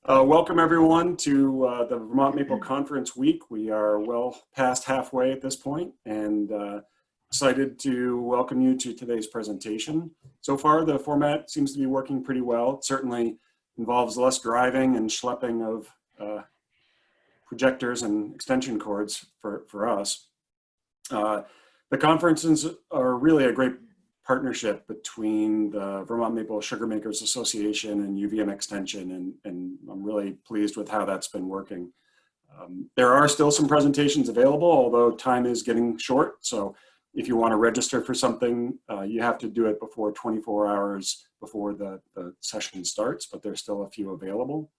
Welcome everyone to the Vermont Maple Conference week. We are well past halfway at this point and excited to welcome you to today's presentation. So far the format seems to be working pretty well. It certainly involves less driving and schlepping of projectors and extension cords for us. The conferences are really a great partnership between the Vermont Maple Sugar Makers Association and UVM Extension, and I'm really pleased with how that's been working. There are still some presentations available, although time is getting short. So if you want to register for something, you have to do it before 24 hours before the session starts, but there's still a few available.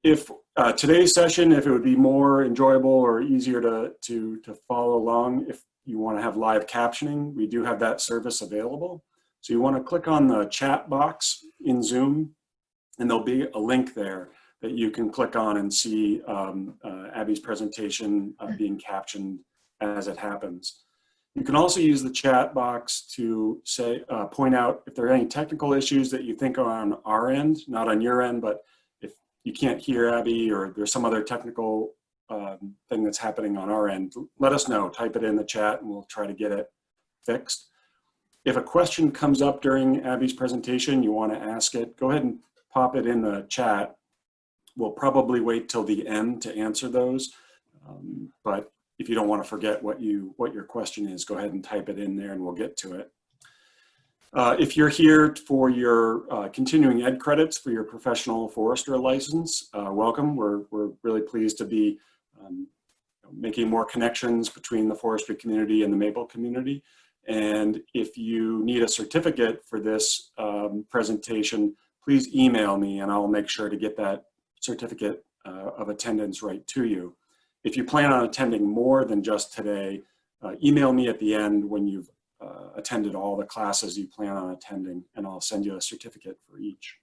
If today's session, if it would be more enjoyable or easier to follow along, if you want to have live captioning, we do have that service available. So you want to click on the chat box in Zoom, and there'll be a link there that you can click on and see Abby's presentation being captioned as it happens. You can also use the chat box to say, point out if there are any technical issues that you think are on our end, not on your end, but if you can't hear Abby or there's some other technical thing that's happening on our end, let us know. Type it in the chat and we'll try to get it fixed. If a question comes up during Abby's presentation, you want to ask it, go ahead and pop it in the chat. We'll probably wait till the end to answer those. But if you don't want to forget what your question is, go ahead and type it in there and we'll get to it. If you're here for your continuing ed credits for your professional forester license, welcome. We're really pleased to be making more connections between the forestry community and the maple community. And if you need a certificate for this presentation, please email me and I'll make sure to get that certificate of attendance right to you. If you plan on attending more than just today, email me at the end when you've attended all the classes you plan on attending, and I'll send you a certificate for each.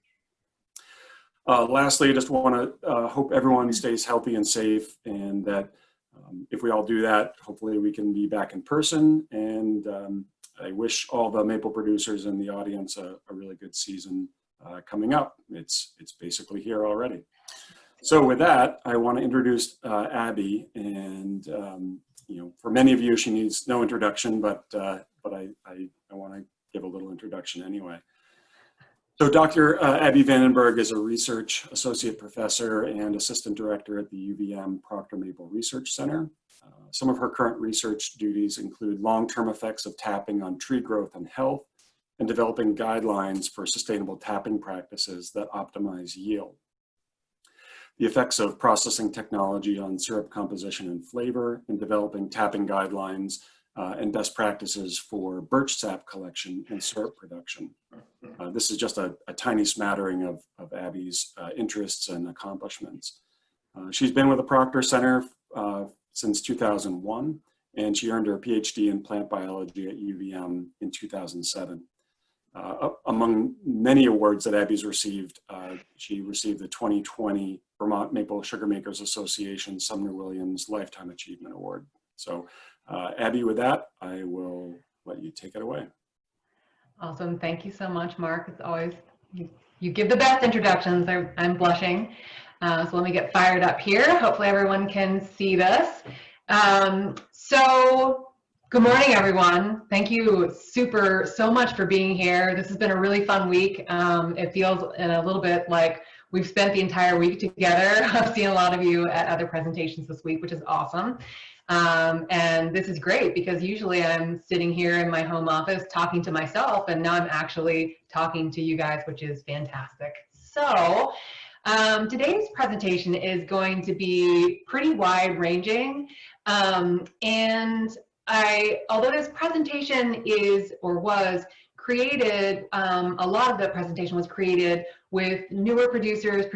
Lastly, I just want to hope everyone stays healthy and safe, and that if we all do that, hopefully we can be back in person. And I wish all the maple producers in the audience a really good season coming up. It's basically here already. So with that, I want to introduce Abby, and you know, for many of you, she needs no introduction, but I want to give a little introduction anyway. So Dr. Abby Vandenberg is a research associate professor and assistant director at the UVM Proctor Maple Research Center. Some of her current research duties include long-term effects of tapping on tree growth and health, and developing guidelines for sustainable tapping practices that optimize yield. The effects of processing technology on syrup composition and flavor, and developing tapping guidelines and best practices for birch sap collection and syrup production. This is just a tiny smattering of Abby's interests and accomplishments. She's been with the Proctor Center since 2001, and she earned her PhD in plant biology at UVM in 2007. Among many awards that Abby's received, she received the 2020 Vermont Maple Sugar Makers Association Sumner Williams Lifetime Achievement Award. So Abby, with that, I will let you take it away. Awesome. Thank you so much, Mark. It's always, you give the best introductions. I'm blushing. So let me get fired up here. Hopefully everyone can see this. So good morning, everyone. Thank you so much for being here. This has been a really fun week. It feels a little bit like we've spent the entire week together. I've seen a lot of you at other presentations this week, which is awesome. And this is great because usually I'm sitting here in my home office talking to myself, and now I'm actually talking to you guys, which is fantastic. So today's presentation is going to be pretty wide ranging. And although this presentation is or was created, a lot of the presentation was created with newer producers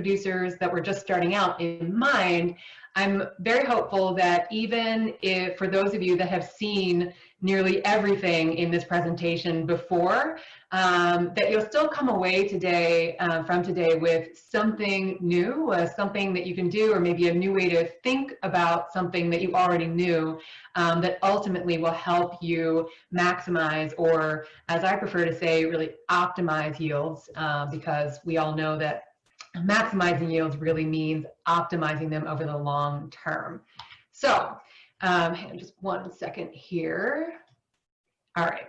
that were just starting out in mind. I'm very hopeful that even if, for those of you that have seen nearly everything in this presentation before, that you'll still come away today, from today with something new, something that you can do, or maybe a new way to think about something that you already knew, that ultimately will help you maximize, or as I prefer to say, really optimize yields, because we all know that maximizing yields really means optimizing them over the long term. So hang on just 1 second here. All right.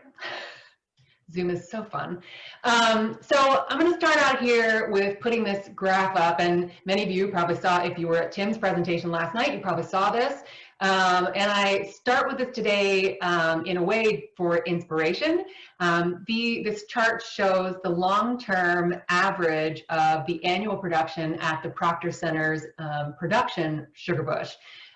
Zoom is so fun. So I'm going to start out here with putting this graph up, and many of you probably saw, if you were at Tim's presentation last night, you probably saw this. And I start with this today in a way for inspiration. This chart shows the long-term average of the annual production at the Proctor Center's production sugar bush.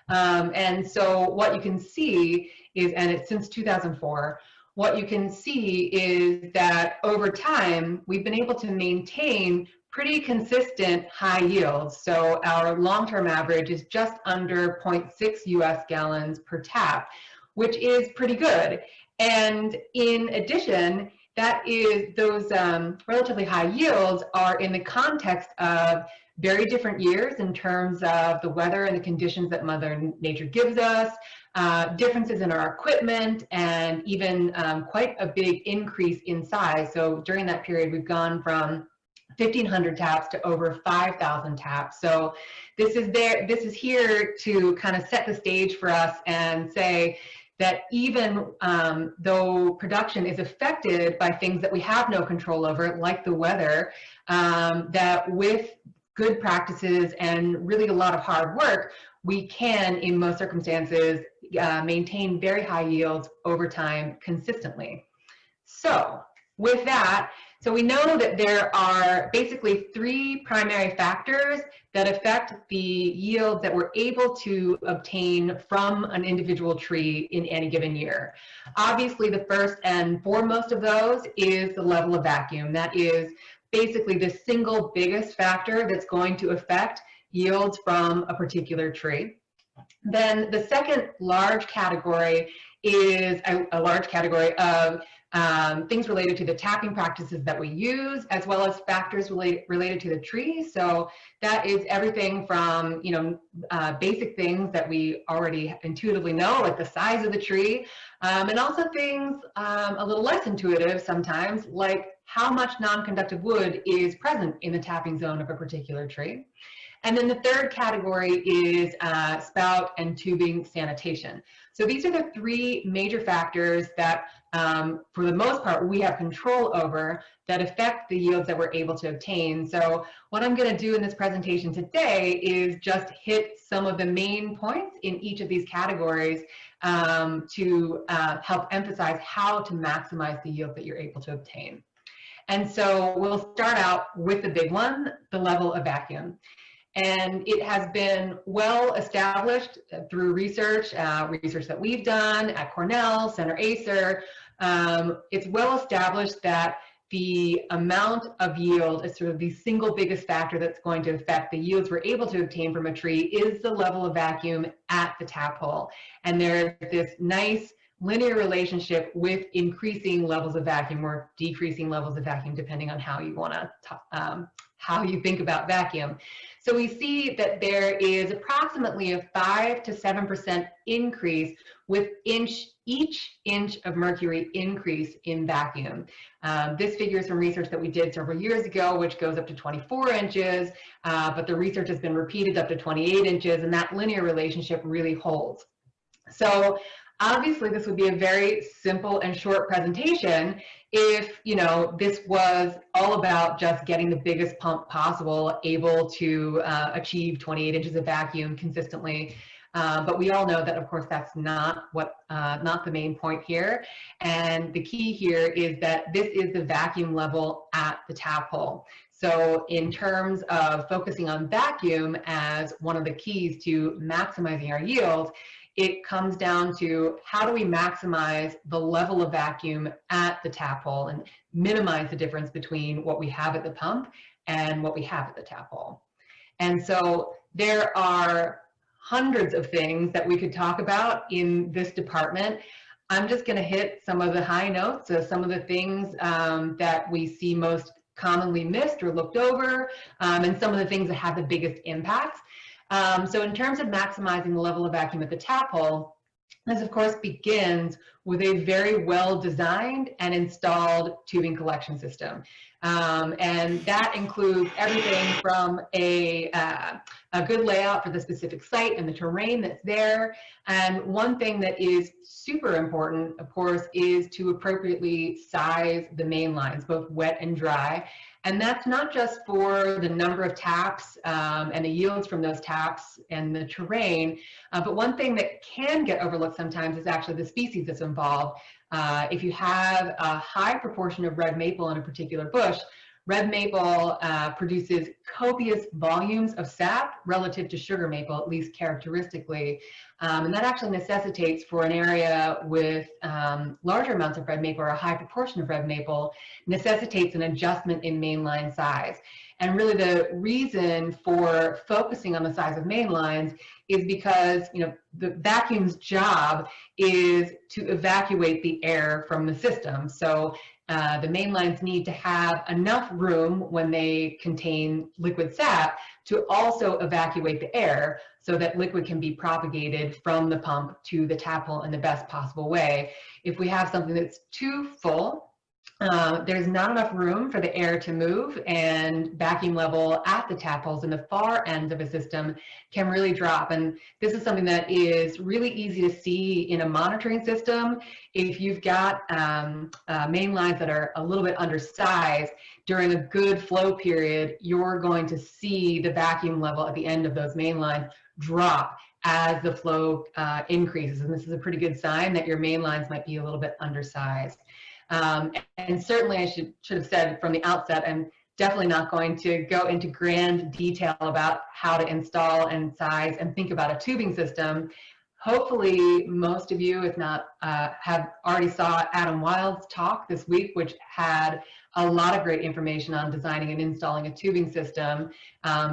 And so what you can see is, and it's since 2004, what you can see is that over time, we've been able to maintain pretty consistent high yields. So our long-term average is just under 0.6 US gallons per tap, which is pretty good. And in addition, that is, those relatively high yields are in the context of very different years in terms of the weather and the conditions that Mother Nature gives us, differences in our equipment, and even quite a big increase in size. So during that period, we've gone from 1,500 taps to over 5,000 taps. So this is here to kind of set the stage for us and say that even though production is affected by things that we have no control over, like the weather, that with good practices and really a lot of hard work, we can, in most circumstances, maintain very high yields over time consistently. So with that, so we know that there are basically 3 primary factors that affect the yields that we're able to obtain from an individual tree in any given year. Obviously, the first and foremost of those is the level of vacuum. That is basically the single biggest factor that's going to affect yields from a particular tree. Then the second large category is a large category of things related to the tapping practices that we use, as well as factors related to the tree. So that is everything from, basic things that we already intuitively know, like the size of the tree, and also things a little less intuitive sometimes, like how much non-conductive wood is present in the tapping zone of a particular tree. And then the third category is spout and tubing sanitation. So these are the 3 major factors that, for the most part, we have control over that affect the yields that we're able to obtain. So what I'm going to do in this presentation today is just hit some of the main points in each of these categories to help emphasize how to maximize the yield that you're able to obtain. And so we'll start out with the big one, the level of vacuum. And it has been well established through research that we've done at Cornell, Center Acer. It's well established that the amount of yield is sort of the single biggest factor that's going to affect the yields we're able to obtain from a tree is the level of vacuum at the tap hole. And there's this nice linear relationship with increasing levels of vacuum or decreasing levels of vacuum, depending on how you want to, how you think about vacuum. So we see that there is approximately a 5 to 7% increase with each inch of mercury increase in vacuum. This figure is from research that we did several years ago, which goes up to 24 inches, but the research has been repeated up to 28 inches, and that linear relationship really holds. So obviously, this would be a very simple and short presentation if, this was all about just getting the biggest pump possible, able to achieve 28 inches of vacuum consistently. But we all know that, of course, that's not the main point here. And the key here is that this is the vacuum level at the tap hole. So in terms of focusing on vacuum as one of the keys to maximizing our yield, it comes down to how do we maximize the level of vacuum at the tap hole and minimize the difference between what we have at the pump and what we have at the tap hole. And so there are hundreds of things that we could talk about in this department. I'm just going to hit some of the high notes, so some of the things that we see most commonly missed or looked over, and some of the things that have the biggest impacts. So in terms of maximizing the level of vacuum at the tap hole, this of course begins with a very well designed and installed tubing collection system. And that includes everything from a good layout for the specific site and the terrain that's there. And one thing that is super important, of course, is to appropriately size the main lines, both wet and dry. And that's not just for the number of taps and the yields from those taps and the terrain, but one thing that can get overlooked sometimes is actually the species that's involved. If you have a high proportion of red maple in a particular bush, red maple produces copious volumes of sap relative to sugar maple, at least characteristically. And that actually necessitates, for an area with larger amounts of red maple or a high proportion of red maple, necessitates an adjustment in mainline size. And really the reason for focusing on the size of main lines is because, you know, the vacuum's job is to evacuate the air from the system. So the main lines need to have enough room when they contain liquid sap to also evacuate the air so that liquid can be propagated from the pump to the tap hole in the best possible way. If we have something that's too full, there's not enough room for the air to move, and vacuum level at the tap holes in the far ends of a system can really drop. And this is something that is really easy to see in a monitoring system. If you've got main lines that are a little bit undersized, during a good flow period, you're going to see the vacuum level at the end of those main lines drop as the flow increases. And this is a pretty good sign that your main lines might be a little bit undersized. And certainly I should have said from the outset, I'm definitely not going to go into grand detail about how to install and size and think about a tubing system. Hopefully most of you, if not, have already saw Adam Wild's talk this week, which had a lot of great information on designing and installing a tubing system.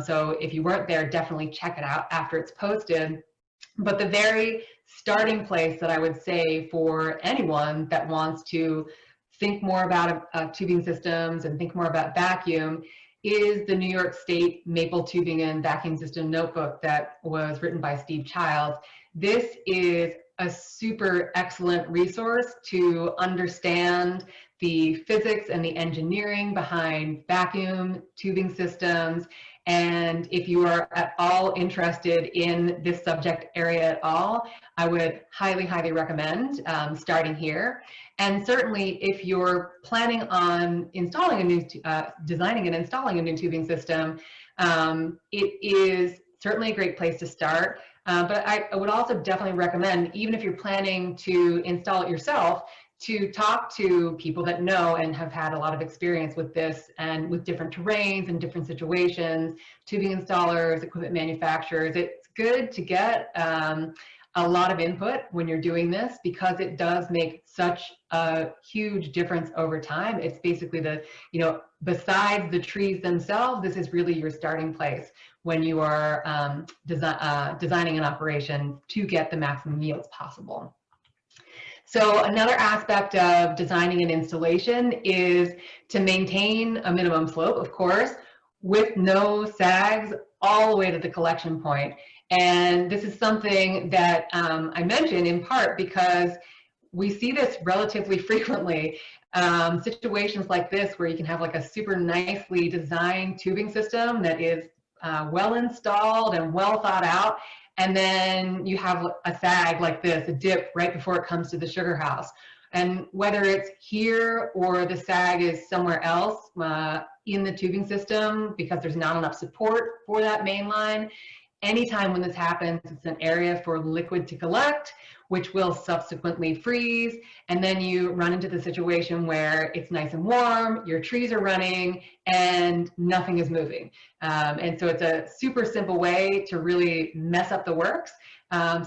So if you weren't there, definitely check it out after it's posted. But the very starting place that I would say for anyone that wants to think more about tubing systems and think more about vacuum is the New York State Maple Tubing and Vacuum System Notebook that was written by Steve Childs. This is a super excellent resource to understand the physics and the engineering behind vacuum tubing systems. And if you are at all interested in this subject area at all, I would highly, highly recommend starting here. And certainly if you're planning on installing a new, designing and installing a new tubing system, it is certainly a great place to start. But I would also definitely recommend, even if you're planning to install it yourself, to talk to people that know and have had a lot of experience with this and with different terrains and different situations, tubing installers, equipment manufacturers. It's good to get a lot of input when you're doing this because it does make such a huge difference over time. It's basically the, you know, besides the trees themselves, this is really your starting place when you are designing an operation to get the maximum yields possible. So another aspect of designing an installation is to maintain a minimum slope, of course, with no sags all the way to the collection point. And this is something that I mention in part because we see this relatively frequently. Situations like this where you can have like a super nicely designed tubing system that is well installed and well thought out, and then you have a sag like this, a dip right before it comes to the sugar house. And whether it's here or the sag is somewhere else in the tubing system because there's not enough support for that main line, anytime when this happens, it's an area for liquid to collect, which will subsequently freeze. And then you run into the situation where it's nice and warm, your trees are running, and nothing is moving. And so it's a super simple way to really mess up the works.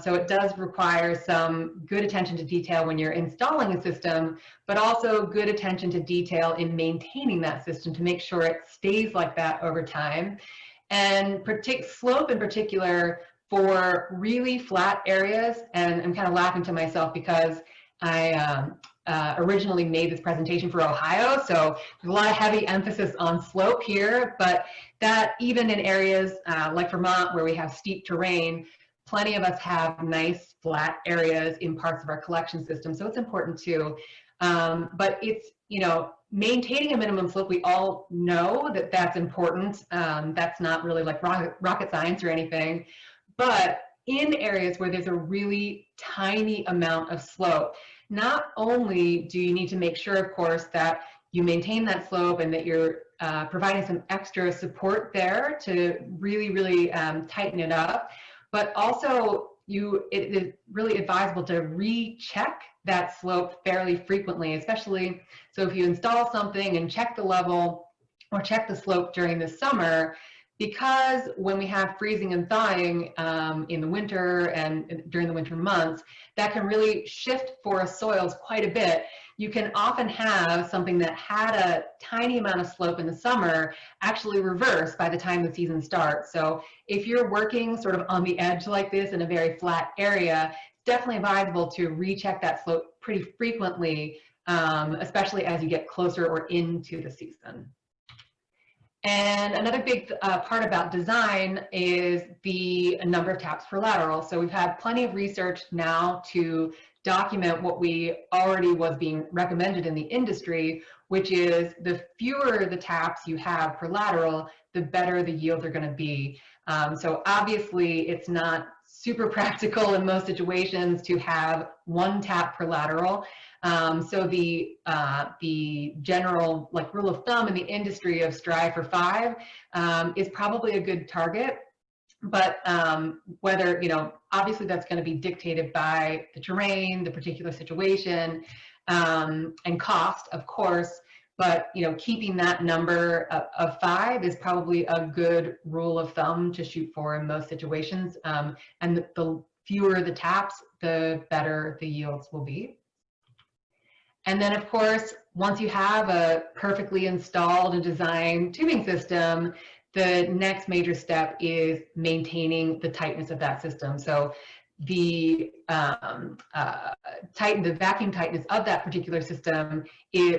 So it does require some good attention to detail when you're installing a system, but also good attention to detail in maintaining that system to make sure it stays like that over time. And slope in particular for really flat areas, and I'm kind of laughing to myself because I originally made this presentation for Ohio, so there's a lot of heavy emphasis on slope here, but that even in areas like Vermont where we have steep terrain, plenty of us have nice flat areas in parts of our collection system, so it's important too. But it's, you know, maintaining a minimum slope, we all know that that's important. That's not really like rocket science or anything, but in areas where there's a really tiny amount of slope, not only do you need to make sure, of course, that you maintain that slope and that you're providing some extra support there to really tighten it up, but also it is really advisable to recheck that slope fairly frequently, especially so if you install something and check the level or check the slope during the summer, because when we have freezing and thawing in the winter and during the winter months, that can really shift forest soils quite a bit. You can often have something that had a tiny amount of slope in the summer actually reverse by the time the season starts. So if you're working sort of on the edge like this in a very flat area, it's definitely advisable to recheck that slope pretty frequently, especially as you get closer or into the season. And another big part about design is the number of taps per lateral. So we've had plenty of research now to document what we already was being recommended in the industry, which is the fewer the taps you have per lateral, the better the yields are going to be. So obviously it's not super practical in most situations to have 1 tap per lateral. So the general like rule of thumb in the industry of strive for 5 is probably a good target. But whether, obviously that's going to be dictated by the terrain, the particular situation, and cost, of course. But, keeping that number of 5 is probably a good rule of thumb to shoot for in most situations. And the fewer the taps, the better the yields will be. And then, of course, once you have a perfectly installed and designed tubing system, the next major step is maintaining the tightness of that system. So the vacuum tightness of that particular system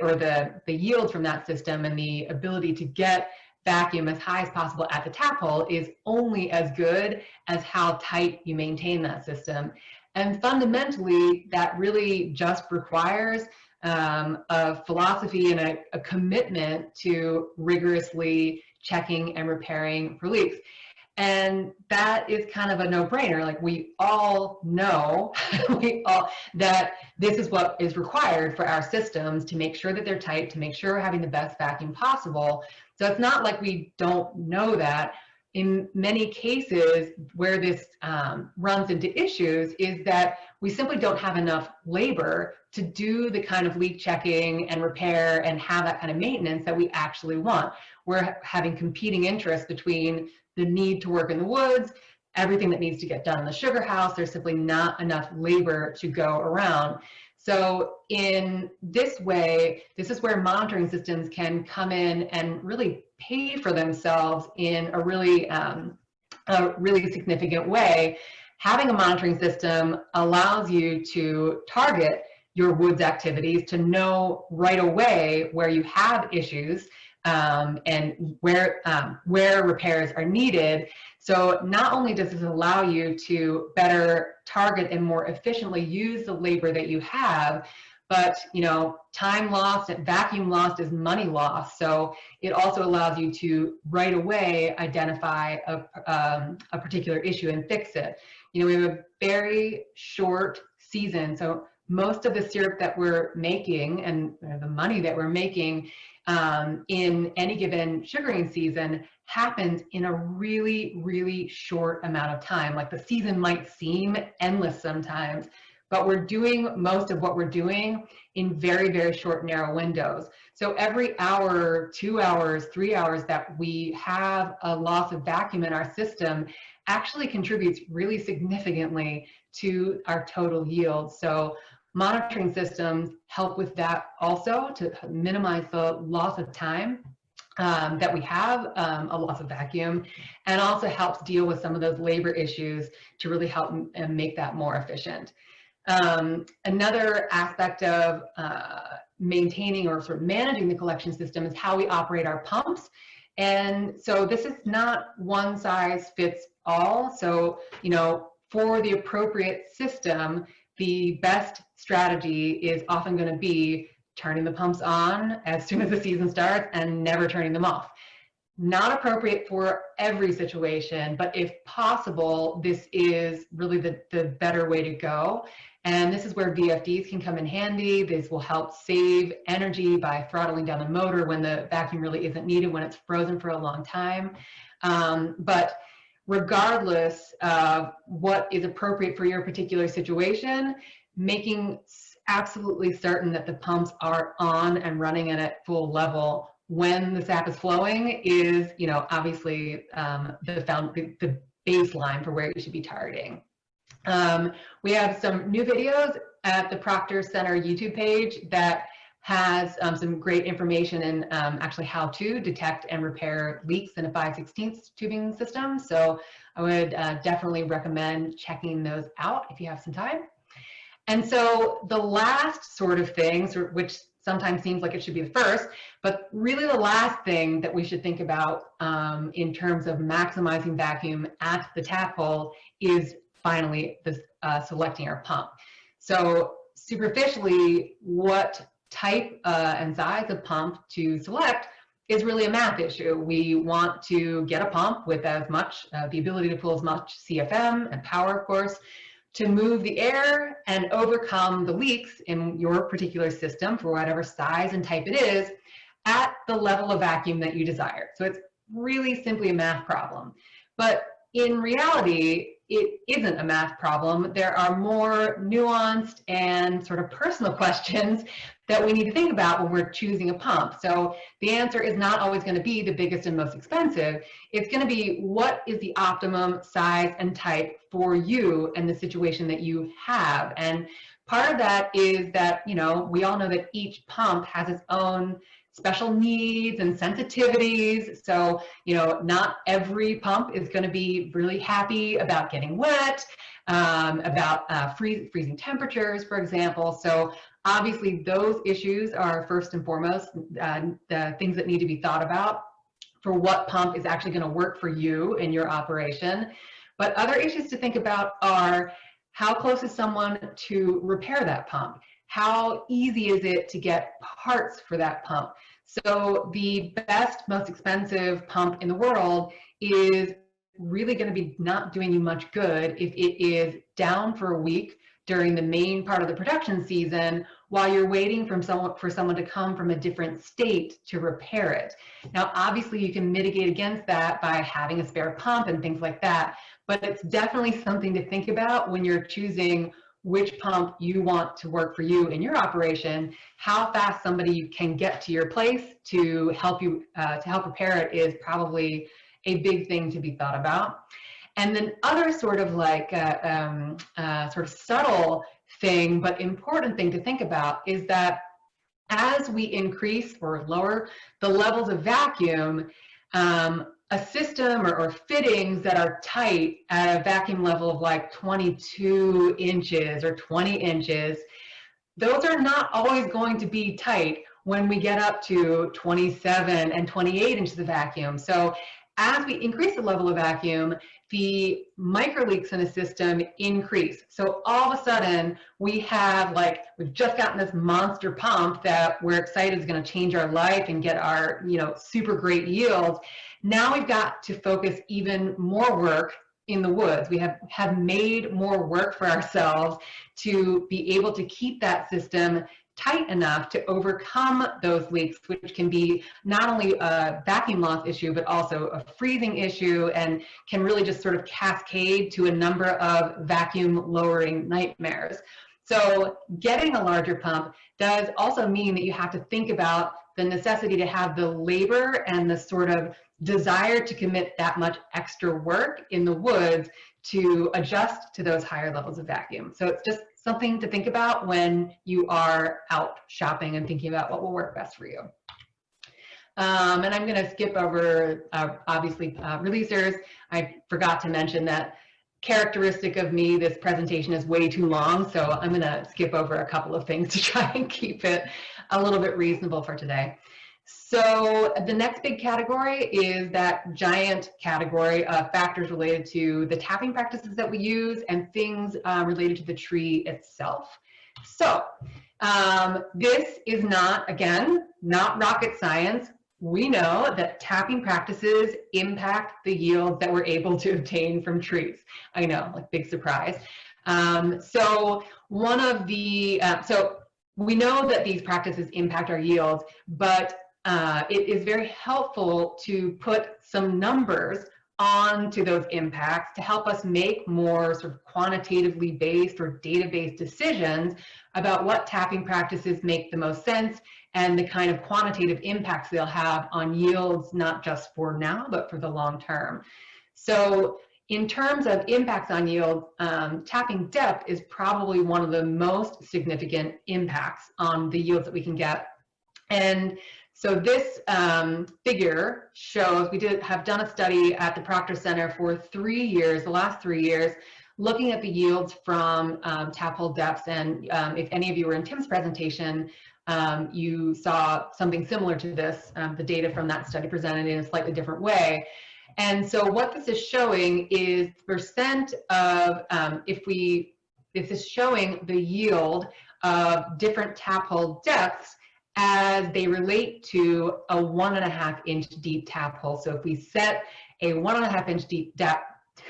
or the yield from that system and the ability to get vacuum as high as possible at the tap hole is only as good as how tight you maintain that system. And fundamentally, that really just requires a philosophy and a commitment to rigorously checking and repairing for leaks. And that is kind of a no-brainer. Like, we all know that this is what is required for our systems to make sure that they're tight, to make sure we're having the best vacuum possible. So it's not like we don't know that. In many cases where this runs into issues is that we simply don't have enough labor to do the kind of leak checking and repair and have that kind of maintenance that we actually want. We're having competing interests between the need to work in the woods, everything that needs to get done in the sugar house. There's simply not enough labor to go around. So in this way, this is where monitoring systems can come in and really pay for themselves in a really significant way. Having a monitoring system allows you to target your woods activities, to know right away where you have issues and where repairs are needed. So not only does this allow you to better target and more efficiently use the labor that you have, but time lost and vacuum lost is money lost. So it also allows you to right away identify a particular issue and fix it. We have a very short season, so most of the syrup that we're making and the money that we're making in any given sugaring season happens in a really short amount of time. Like, the season might seem endless sometimes, but we're doing most of what we're doing in very short, narrow windows. So every hour, 2 hours, 3 hours that we have a loss of vacuum in our system actually contributes really significantly to our total yield. So monitoring systems help with that also, to minimize the loss of time that we have, a loss of vacuum, and also helps deal with some of those labor issues to really help and make that more efficient. Another aspect of maintaining or sort of managing the collection system is how we operate our pumps. And so this is not one size fits all. So, for the appropriate system, the best strategy is often going to be turning the pumps on as soon as the season starts and never turning them off. Not appropriate for every situation, but if possible, this is really the better way to go. And this is where VFDs can come in handy. This will help save energy by throttling down the motor when the vacuum really isn't needed, when it's frozen for a long time. But regardless of what is appropriate for your particular situation, making absolutely certain that the pumps are on and running at full level when the sap is flowing is, obviously the baseline for where you should be targeting. We have some new videos at the Proctor Center YouTube page that has some great information in actually how to detect and repair leaks in a 5/16 tubing system. So I would definitely recommend checking those out if you have some time. And so the last sort of thing, which sometimes seems like it should be the first, but really the last thing that we should think about in terms of maximizing vacuum at the tap hole is finally selecting our pump. So superficially, what type and size of pump to select is really a math issue. We want to get a pump with as much, the ability to pull as much CFM and power, of course, to move the air and overcome the leaks in your particular system for whatever size and type it is at the level of vacuum that you desire. So it's really simply a math problem. But in reality, it isn't a math problem. There are more nuanced and sort of personal questions that we need to think about when we're choosing a pump. So the answer is not always going to be the biggest and most expensive. It's going to be what is the optimum size and type for you and the situation that you have. And part of that is that, we all know that each pump has its own special needs and sensitivities. So, not every pump is going to be really happy about getting wet, about freezing temperatures, for example. So obviously those issues are first and foremost the things that need to be thought about for what pump is actually going to work for you in your operation. But other issues to think about are how close is someone to repair that pump? How easy is it to get parts for that pump? So the best, most expensive pump in the world is really going to be not doing you much good if it is down for a week during the main part of the production season while you're waiting for someone to come from a different state to repair it. Now, obviously, you can mitigate against that by having a spare pump and things like that, but it's definitely something to think about when you're choosing which pump you want to work for you in your operation. How fast somebody can get to your place to help you to help repair it is probably a big thing to be thought about. And then other sort of like sort of subtle thing but important thing to think about is that as we increase or lower the levels of vacuum, a system or fittings that are tight at a vacuum level of like 22 inches or 20 inches, those are not always going to be tight when we get up to 27 and 28 inches of vacuum. So as we increase the level of vacuum, the micro leaks in the system increase. So all of a sudden we've just gotten this monster pump that we're excited is going to change our life and get our, super great yields. Now we've got to focus even more work in the woods. We have made more work for ourselves to be able to keep that system tight enough to overcome those leaks, which can be not only a vacuum loss issue, but also a freezing issue and can really just sort of cascade to a number of vacuum lowering nightmares. So getting a larger pump does also mean that you have to think about the necessity to have the labor and the sort of desire to commit that much extra work in the woods to adjust to those higher levels of vacuum. So it's just something to think about when you are out shopping and thinking about what will work best for you. And I'm going to skip over, obviously, releasers. I forgot to mention that characteristic of me, this presentation is way too long, so I'm going to skip over a couple of things to try and keep it a little bit reasonable for today. So the next big category is that giant category of factors related to the tapping practices that we use and things related to the tree itself. So this is not, again, not rocket science. We know that tapping practices impact the yield that we're able to obtain from trees. I know, like big surprise. So one of the, so we know that these practices impact our yields, but it is very helpful to put some numbers onto those impacts to help us make more sort of quantitatively based or data-based decisions about what tapping practices make the most sense and the kind of quantitative impacts they'll have on yields, not just for now, but for the long term. So in terms of impacts on yield, tapping depth is probably one of the most significant impacts on the yields that we can get. And so this figure shows, we have done a study at the Proctor Center for 3 years, the last 3 years, looking at the yields from tap hole depths. And if any of you were in Tim's presentation, you saw something similar to this, the data from that study presented in a slightly different way. And so what this is showing is percent of, this is showing the yield of different tap hole depths as they relate to a 1.5 inch deep tap hole. So if we set a 1.5 inch deep depth,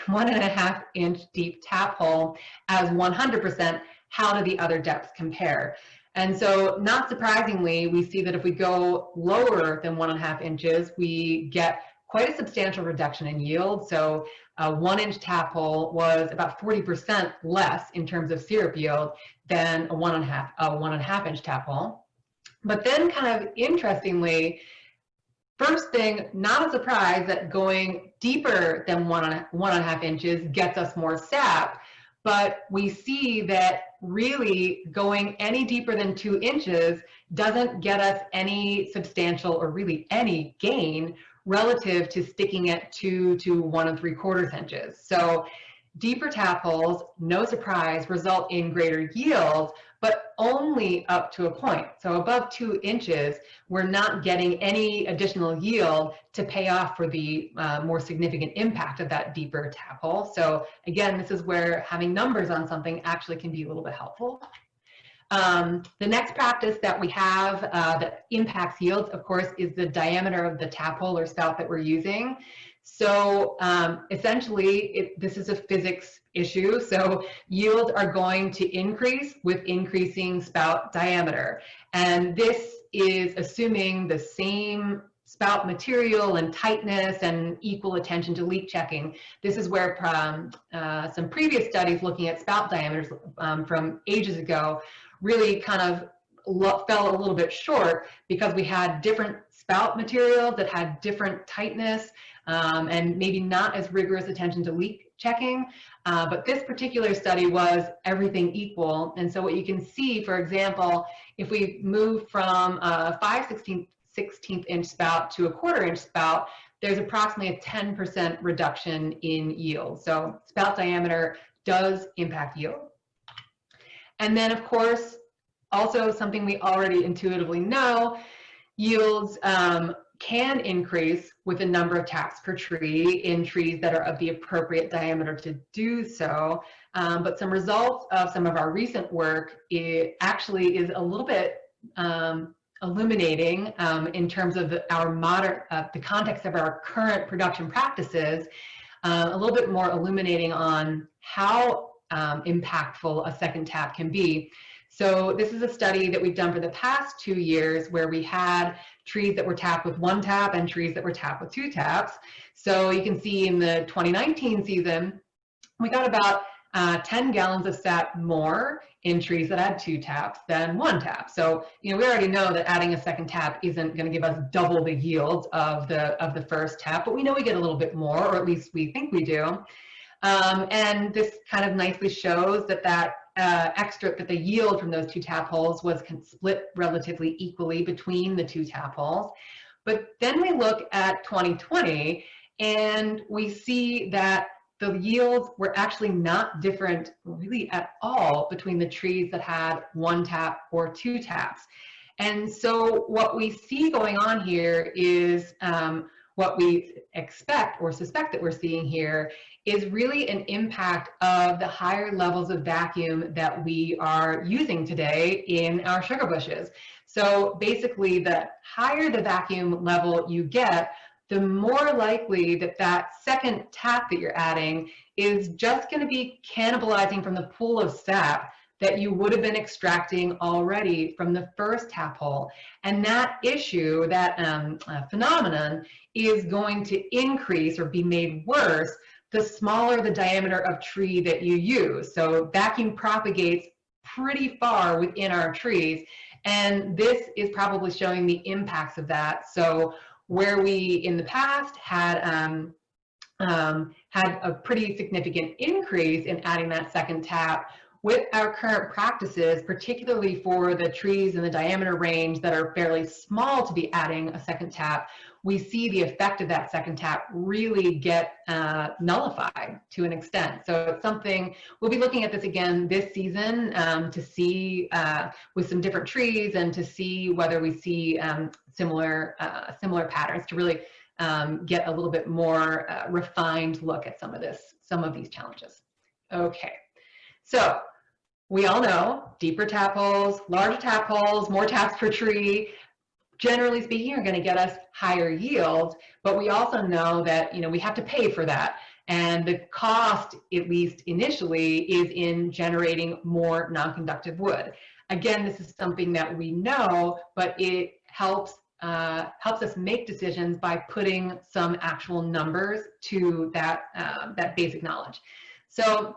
1.5 inch deep tap hole as 100%, how do the other depths compare? And so not surprisingly, we see that if we go lower than 1.5 inches, we get quite a substantial reduction in yield. So a 1 inch tap hole was about 40% less in terms of syrup yield than a 1.5 inch tap hole. But then kind of interestingly, first thing, not a surprise that going deeper than 1.5 inches gets us more sap, but we see that really going any deeper than 2 inches doesn't get us any substantial or really any gain relative to sticking at 2 to 1 3/4 inches. So deeper tap holes, no surprise, result in greater yield, but only up to a point. So above 2 inches, we're not getting any additional yield to pay off for the more significant impact of that deeper tap hole. So again, this is where having numbers on something actually can be a little bit helpful. The next practice that we have that impacts yields, of course, is the diameter of the tap hole or spout that we're using. So essentially, this is a physics issue. So yields are going to increase with increasing spout diameter. And this is assuming the same spout material and tightness and equal attention to leak checking. This is where some previous studies looking at spout diameters from ages ago really kind of fell a little bit short because we had different spout materials that had different tightness and maybe not as rigorous attention to leak checking. But this particular study was everything equal. And so what you can see, for example, if we move from a 5/16 inch spout to a 1/4 inch spout, there's approximately a 10% reduction in yield. So spout diameter does impact yield. And then, of course, also something we already intuitively know, yields can increase with the number of taps per tree in trees that are of the appropriate diameter to do so. But some results of some of our recent work, it actually is a little bit illuminating in terms of the context of our current production practices, a little bit more illuminating on how impactful a second tap can be. So this is a study that we've done for the past 2 years where we had trees that were tapped with 1 tap and trees that were tapped with 2 taps. So you can see in the 2019 season, we got about 10 gallons of sap more in trees that had 2 taps than 1 tap. So, you know, we already know that adding a second tap isn't going to give us double the yield of the first tap, but we know we get a little bit more, or at least we think we do. And this kind of nicely shows that that the yield from those 2 tap holes was split relatively equally between the 2 tap holes. But then we look at 2020 and we see that the yields were actually not different really at all between the trees that had 1 tap or 2 taps. And so what we see going on here is what we expect or suspect that we're seeing here is really an impact of the higher levels of vacuum that we are using today in our sugar bushes. So basically, the higher the vacuum level you get, the more likely that that second tap that you're adding is just going to be cannibalizing from the pool of sap that you would have been extracting already from the first tap hole. And that issue, that phenomenon, is going to increase or be made worse the smaller the diameter of tree that you use. So vacuum propagates pretty far within our trees, and this is probably showing the impacts of that. So where we in the past had a pretty significant increase in adding that second tap, with our current practices, particularly for the trees in the diameter range that are fairly small to be adding a second tap, we see the effect of that second tap really get nullified to an extent. So it's something, we'll be looking at this again this season to see with some different trees and to see whether we see similar patterns to really get a little bit more refined look at some of these challenges. Okay, so we all know deeper tap holes, larger tap holes, more taps per tree, generally speaking, are going to get us higher yields, but we also know that, we have to pay for that. And the cost, at least initially, is in generating more non-conductive wood. Again, this is something that we know, but it helps us make decisions by putting some actual numbers to that basic knowledge. So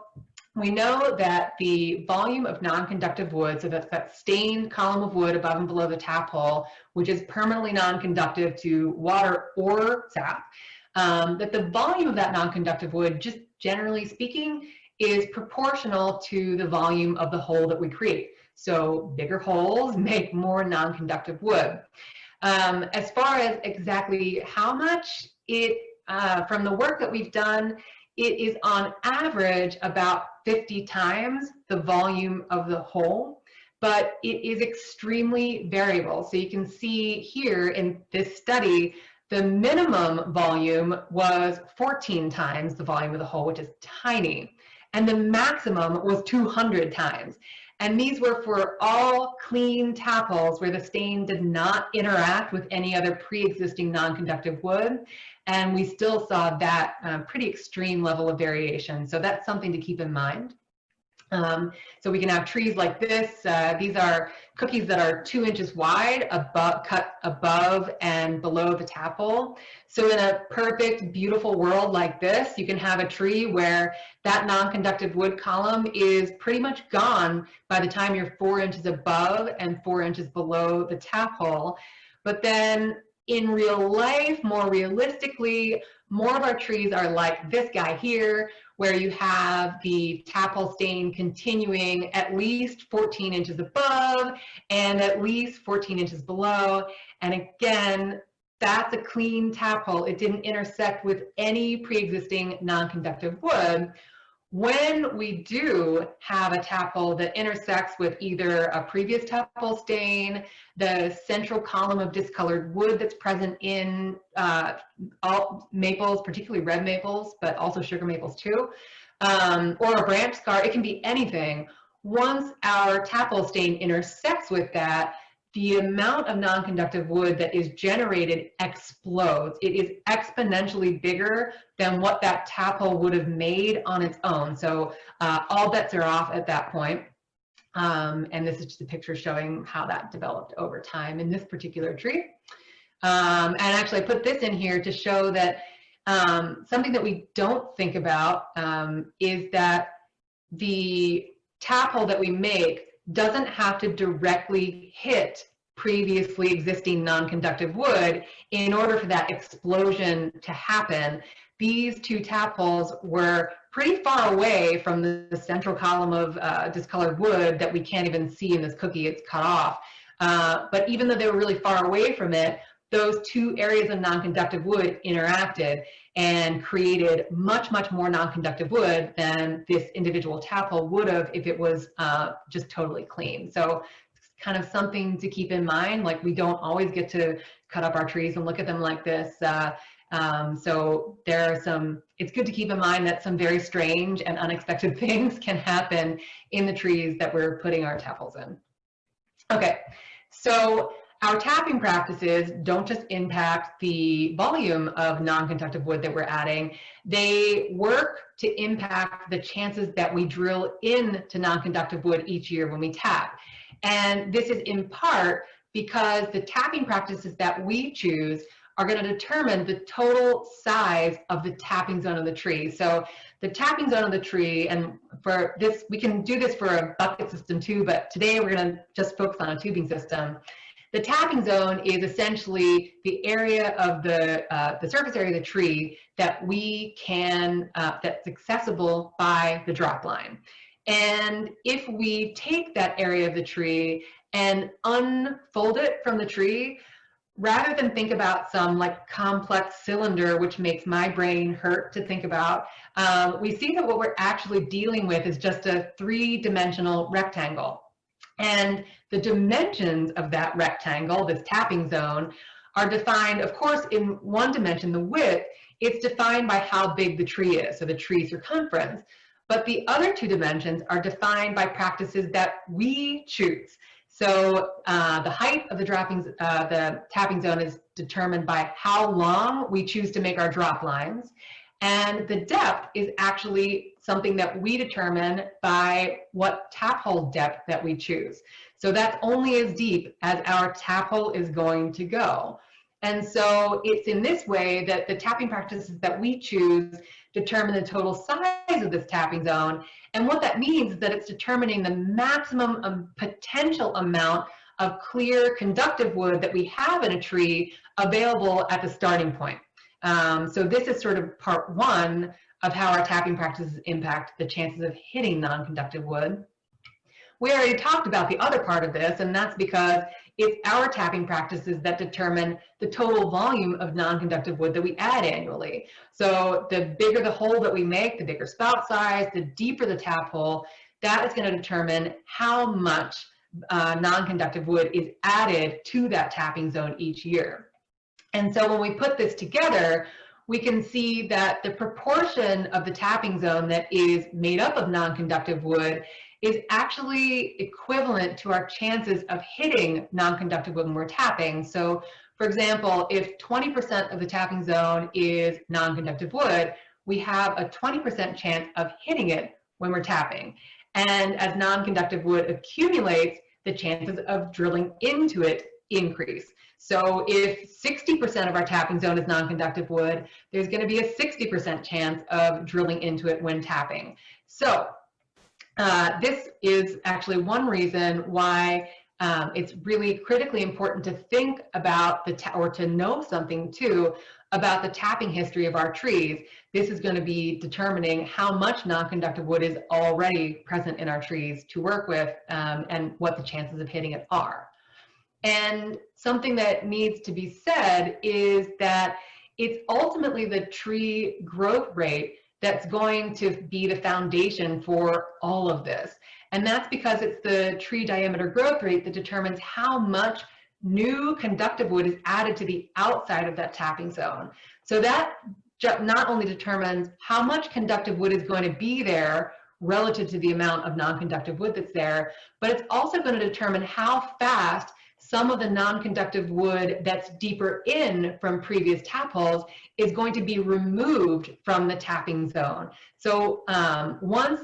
we know that the volume of non-conductive wood, so that's that stained column of wood above and below the tap hole, which is permanently non-conductive to water or sap, that the volume of that non-conductive wood, just generally speaking, is proportional to the volume of the hole that we create. So bigger holes make more non-conductive wood. As far as exactly how much, from the work that we've done, it is on average about 50 times the volume of the hole, but it is extremely variable. So you can see here in this study, the minimum volume was 14 times the volume of the hole, which is tiny, and the maximum was 200 times. And these were for all clean tap holes where the stain did not interact with any other pre-existing non-conductive wood. And we still saw that pretty extreme level of variation. So that's something to keep in mind. So we can have trees like this. These are cookies that are 2 inches wide, cut above and below the tap hole. So in a perfect, beautiful world like this, you can have a tree where that non-conductive wood column is pretty much gone by the time you're 4 inches above and 4 inches below the tap hole. But then in real life, more realistically, more of our trees are like this guy here, where you have the tap hole stain continuing at least 14 inches above and at least 14 inches below. And again, that's a clean tap hole. It didn't intersect with any pre-existing non-conductive wood. When we do have a tap hole that intersects with either a previous tap hole stain, the central column of discolored wood that's present in all maples, particularly red maples, but also sugar maples too, or a branch scar, it can be anything. Once our tap hole stain intersects with that, the amount of non-conductive wood that is generated explodes. It is exponentially bigger than what that tap hole would have made on its own. So all bets are off at that point. And this is just a picture showing how that developed over time in this particular tree. And actually I put this in here to show that something that we don't think about is that the tap hole that we make doesn't have to directly hit previously existing non-conductive wood in order for that explosion to happen. These two tap holes were pretty far away from the central column of discolored wood that we can't even see in this cookie, it's cut off. But even though they were really far away from it, those two areas of non-conductive wood interacted and created much, much more non-conductive wood than this individual tap hole would have if it was just totally clean. So it's kind of something to keep in mind, like we don't always get to cut up our trees and look at them like this. So there are it's good to keep in mind that some very strange and unexpected things can happen in the trees that we're putting our tap holes in. Okay, so our tapping practices don't just impact the volume of non-conductive wood that we're adding, they work to impact the chances that we drill into non-conductive wood each year when we tap. And this is in part because the tapping practices that we choose are going to determine the total size of the tapping zone of the tree. So the tapping zone of the tree, and for this, we can do this for a bucket system too, but today we're going to just focus on a tubing system. The tapping zone is essentially the area of the surface area of the tree that we can, that's accessible by the drop line. And if we take that area of the tree and unfold it from the tree, rather than think about some like complex cylinder, which makes my brain hurt to think about, we see that what we're actually dealing with is just a three-dimensional rectangle. And the dimensions of that rectangle, this tapping zone, are defined, of course, in one dimension, the width, it's defined by how big the tree is, so the tree circumference. But the other two dimensions are defined by practices that we choose. So the height of the tapping zone is determined by how long we choose to make our drop lines. And the depth is actually something that we determine by what tap hole depth that we choose. So that's only as deep as our tap hole is going to go. And so it's in this way that the tapping practices that we choose determine the total size of this tapping zone. And what that means is that it's determining the maximum potential amount of clear conductive wood that we have in a tree available at the starting point. So this is sort of part one of how our tapping practices impact the chances of hitting non-conductive wood. We already talked about the other part of this, and that's because it's our tapping practices that determine the total volume of non-conductive wood that we add annually. So the bigger the hole that we make, the bigger spout size, the deeper the tap hole, that is going to determine how much non-conductive wood is added to that tapping zone each year. And so when we put this together, we can see that the proportion of the tapping zone that is made up of non-conductive wood is actually equivalent to our chances of hitting non-conductive wood when we're tapping. So for example, if 20% of the tapping zone is non-conductive wood, we have a 20% chance of hitting it when we're tapping. And as non-conductive wood accumulates, the chances of drilling into it increase. So if 60% of our tapping zone is non-conductive wood, there's going to be a 60% chance of drilling into it when tapping. So this is actually one reason why it's really critically important to think about or to know something too about the tapping history of our trees. This is going to be determining how much non-conductive wood is already present in our trees to work with and what the chances of hitting it are. And something that needs to be said is that it's ultimately the tree growth rate that's going to be the foundation for all of this. And that's because it's the tree diameter growth rate that determines how much new conductive wood is added to the outside of that tapping zone. So that not only determines how much conductive wood is going to be there relative to the amount of non-conductive wood that's there, but it's also going to determine how fast some of the non-conductive wood that's deeper in from previous tap holes is going to be removed from the tapping zone. So once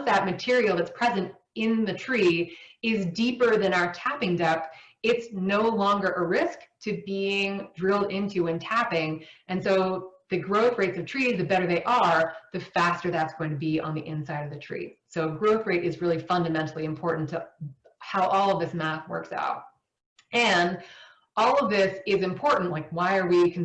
that material that's present in the tree is deeper than our tapping depth, it's no longer a risk to being drilled into when tapping. And so the growth rates of trees, the better they are, the faster that's going to be on the inside of the tree. So growth rate is really fundamentally important to how all of this math works out. And all of this is important, like why are we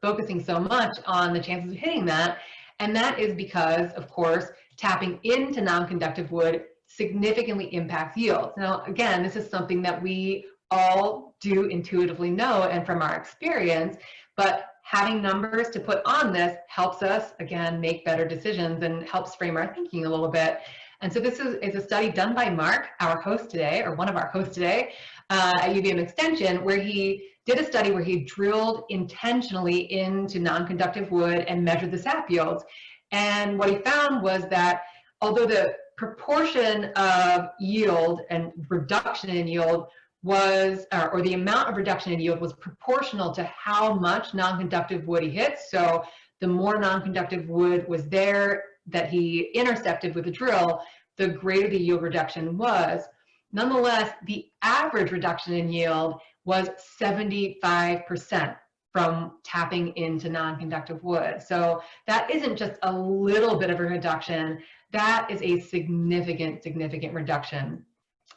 focusing so much on the chances of hitting that? And that is because, of course, tapping into non-conductive wood significantly impacts yields. Now, again, this is something that we all do intuitively know and from our experience, but having numbers to put on this helps us, again, make better decisions and helps frame our thinking a little bit. And so this is a study done by Mark, our host today, or one of our hosts today, at UVM Extension, where he did a study where he drilled intentionally into non-conductive wood and measured the sap yields. And what he found was that although the proportion of yield and reduction in yield was, or the amount of reduction in yield was proportional to how much non-conductive wood he hit. So the more non-conductive wood was there that he intercepted with the drill, the greater the yield reduction was. Nonetheless, the average reduction in yield was 75% from tapping into non-conductive wood. So that isn't just a little bit of a reduction, that is a significant, significant reduction.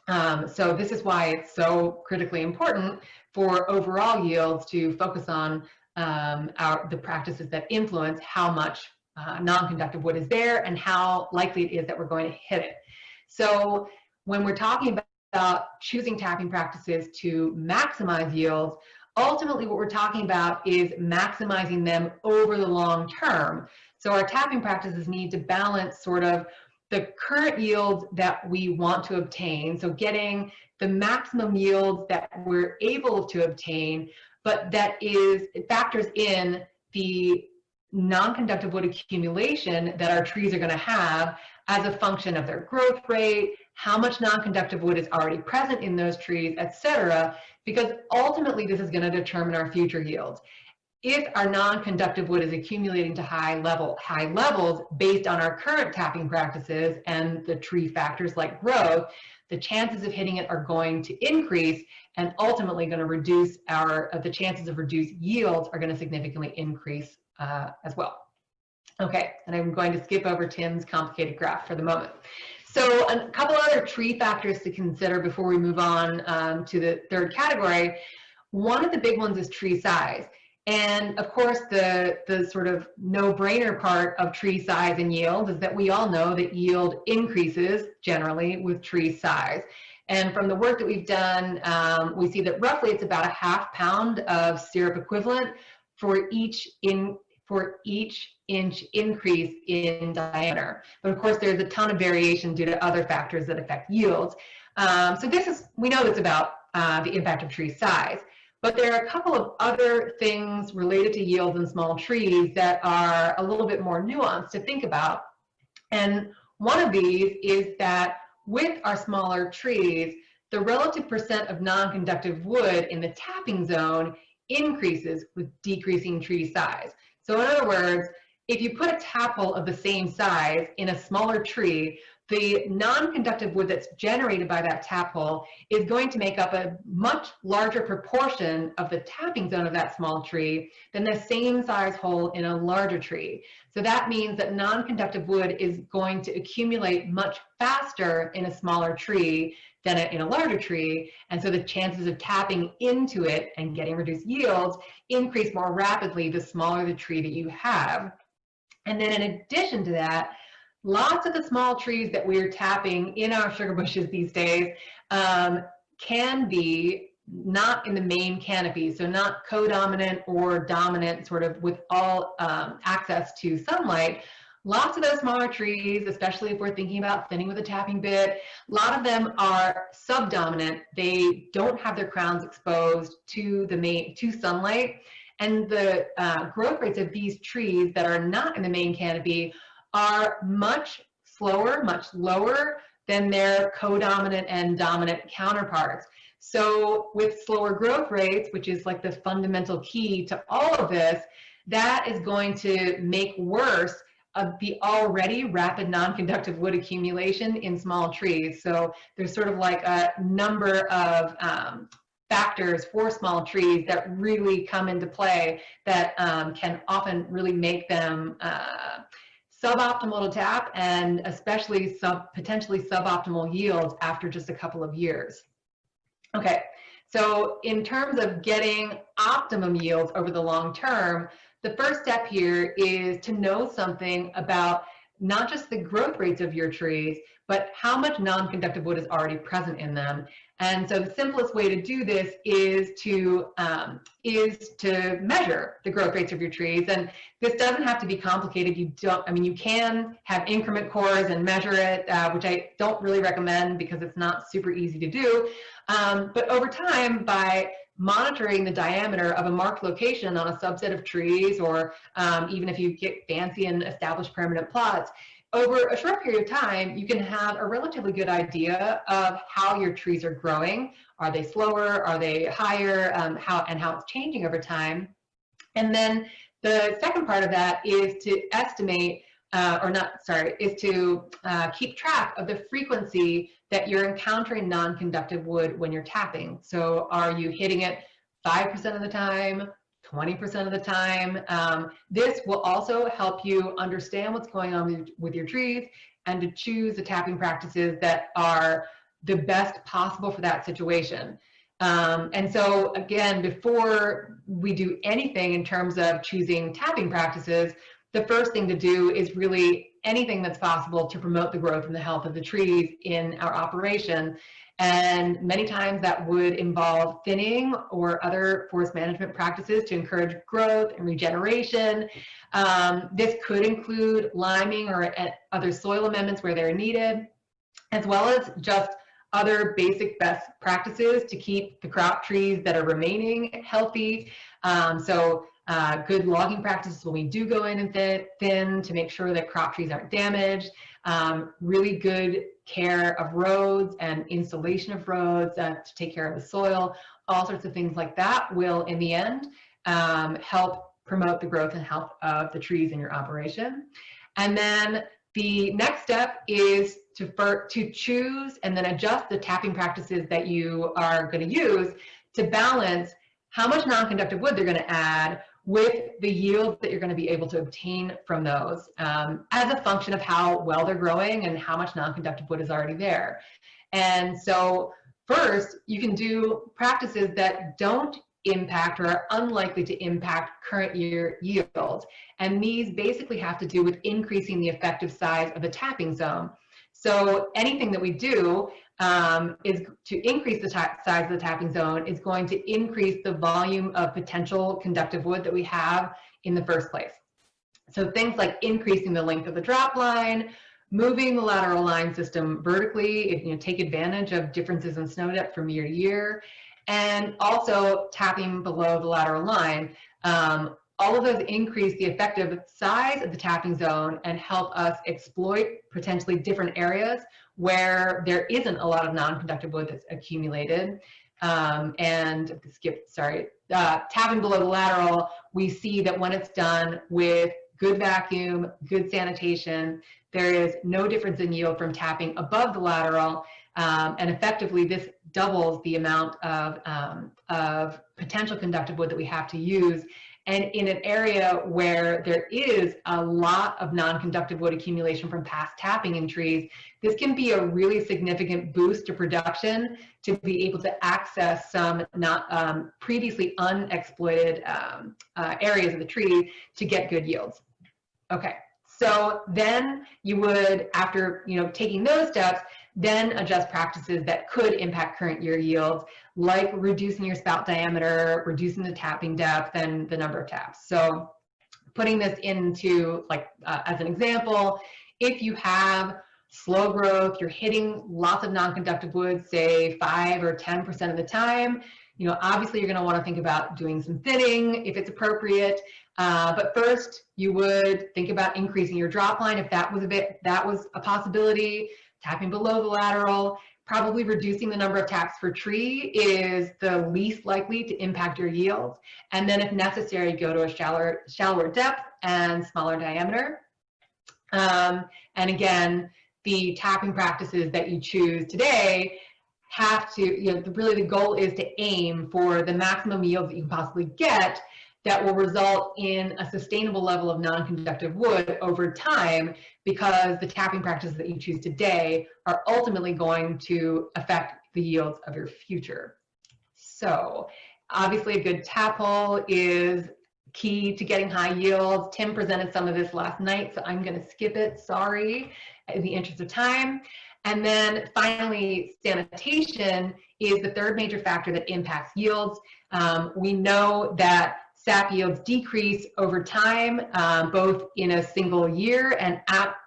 So this is why it's so critically important for overall yields to focus on the practices that influence how much non-conductive wood is there and how likely it is that we're going to hit it. So when we're talking about choosing tapping practices to maximize yields, ultimately what we're talking about is maximizing them over the long term. So our tapping practices need to balance sort of the current yields that we want to obtain, so getting the maximum yields that we're able to obtain, but that it factors in the non-conductive wood accumulation that our trees are going to have as a function of their growth rate, how much non-conductive wood is already present in those trees, etc. Because ultimately this is going to determine our future yields. If our non-conductive wood is accumulating to high levels based on our current tapping practices and the tree factors like growth, the chances of hitting it are going to increase and ultimately going to reduce the chances of reduced yields are going to significantly increase as well. Okay, and I'm going to skip over Tim's complicated graph for the moment. So a couple other tree factors to consider before we move on to the third category. One of the big ones is tree size. And of course, the sort of no-brainer part of tree size and yield is that we all know that yield increases generally with tree size. And from the work that we've done, we see that roughly it's about a ½ pound of syrup equivalent for each inch increase in diameter. But of course, there's a ton of variation due to other factors that affect yields. So we know that's about the impact of tree size. But there are a couple of other things related to yields in small trees that are a little bit more nuanced to think about. And one of these is that with our smaller trees, the relative percent of non-conductive wood in the tapping zone increases with decreasing tree size. So in other words, if you put a tap hole of the same size in a smaller tree, the non-conductive wood that's generated by that tap hole is going to make up a much larger proportion of the tapping zone of that small tree than the same size hole in a larger tree. So that means that non-conductive wood is going to accumulate much faster in a smaller tree than in a larger tree, and so the chances of tapping into it and getting reduced yields increase more rapidly the smaller the tree that you have. And then in addition to that, lots of the small trees that we're tapping in our sugar bushes these days can be not in the main canopy, so not codominant or dominant sort of with all access to sunlight. Lots of those smaller trees, especially if we're thinking about thinning with a tapping bit, a lot of them are subdominant. They don't have their crowns exposed to sunlight, and the growth rates of these trees that are not in the main canopy are much slower, much lower than their codominant and dominant counterparts. So with slower growth rates, which is like the fundamental key to all of this, that is going to make worse the already rapid non-conductive wood accumulation in small trees. So there's sort of like a number of factors for small trees that really come into play that can often really make them suboptimal to tap, and especially potentially suboptimal yields after just a couple of years. Okay, so in terms of getting optimum yields over the long term, the first step here is to know something about not just the growth rates of your trees, but how much non-conductive wood is already present in them. And so the simplest way to do this is to measure the growth rates of your trees. And this doesn't have to be complicated. You can have increment cores and measure it, which I don't really recommend because it's not super easy to do. But over time, by monitoring the diameter of a marked location on a subset of trees, or even if you get fancy and establish permanent plots, over a short period of time, you can have a relatively good idea of how your trees are growing. Are they slower? Are they higher? How it's changing over time. And then the second part of that is to estimate, is to keep track of the frequency that you're encountering non-conductive wood when you're tapping. So are you hitting it 5% of the time, 20% of the time? This will also help you understand what's going on with your trees and to choose the tapping practices that are the best possible for that situation. And so again, before we do anything in terms of choosing tapping practices, the first thing to do is really anything that's possible to promote the growth and the health of the trees in our operation. And many times that would involve thinning or other forest management practices to encourage growth and regeneration. This could include liming or other soil amendments where they're needed, as well as just other basic best practices to keep the crop trees that are remaining healthy. Good logging practices when we do go in and thin to make sure that crop trees aren't damaged. Really good care of roads and installation of roads to take care of the soil. All sorts of things like that will, in the end, help promote the growth and health of the trees in your operation. And then the next step is to choose and then adjust the tapping practices that you are going to use to balance how much non-conductive wood they're going to add with the yield that you're going to be able to obtain from those as a function of how well they're growing and how much non-conductive wood is already there. And so first, you can do practices that don't impact or are unlikely to impact current year yield. And these basically have to do with increasing the effective size of the tapping zone. So anything that we do is to increase the size of the tapping zone is going to increase the volume of potential conductive wood that we have in the first place. So things like increasing the length of the drop line, moving the lateral line system vertically, take advantage of differences in snow depth from year to year, and also tapping below the lateral line. All of those increase the effective size of the tapping zone and help us exploit potentially different areas where there isn't a lot of non-conductive wood that's accumulated. Tapping below the lateral, we see that when it's done with good vacuum, good sanitation, there is no difference in yield from tapping above the lateral. And effectively, this doubles the amount of potential conductive wood that we have to use. And in an area where there is a lot of non-conductive wood accumulation from past tapping in trees, this can be a really significant boost to production to be able to access some not previously unexploited areas of the tree to get good yields. Okay, so then you would, after taking those steps, then adjust practices that could impact current year yields, like reducing your spout diameter, reducing the tapping depth, and the number of taps. So putting this into, as an example, if you have slow growth, you're hitting lots of non-conductive wood, say 5 or 10% of the time, obviously you're going to want to think about doing some thinning if it's appropriate. But first, you would think about increasing your drop line if that was a possibility. Tapping below the lateral, probably reducing the number of taps per tree is the least likely to impact your yield. And then if necessary, go to a shallower depth and smaller diameter. And again, the tapping practices that you choose today have to, really the goal is to aim for the maximum yield that you can possibly get that will result in a sustainable level of non-conductive wood over time, because the tapping practices that you choose today are ultimately going to affect the yields of your future. So obviously a good tap hole is key to getting high yields. Tim presented some of this last night, so I'm going to skip it, sorry, in the interest of time. And then finally, sanitation is the third major factor that impacts yields. We know that sap yields decrease over time, both in a single year and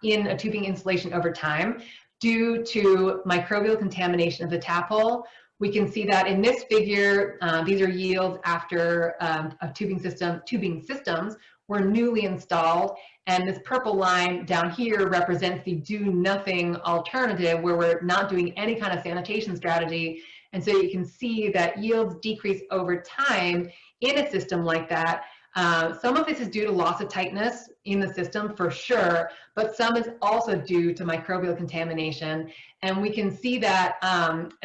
in a tubing installation over time, due to microbial contamination of the tap hole, We can see that in this figure, these are yields after tubing systems were newly installed. And this purple line down here represents the do nothing alternative, where we're not doing any kind of sanitation strategy. And so you can see that yields decrease over time in a system like that. Some of this is due to loss of tightness in the system for sure, but some is also due to microbial contamination. And we can see that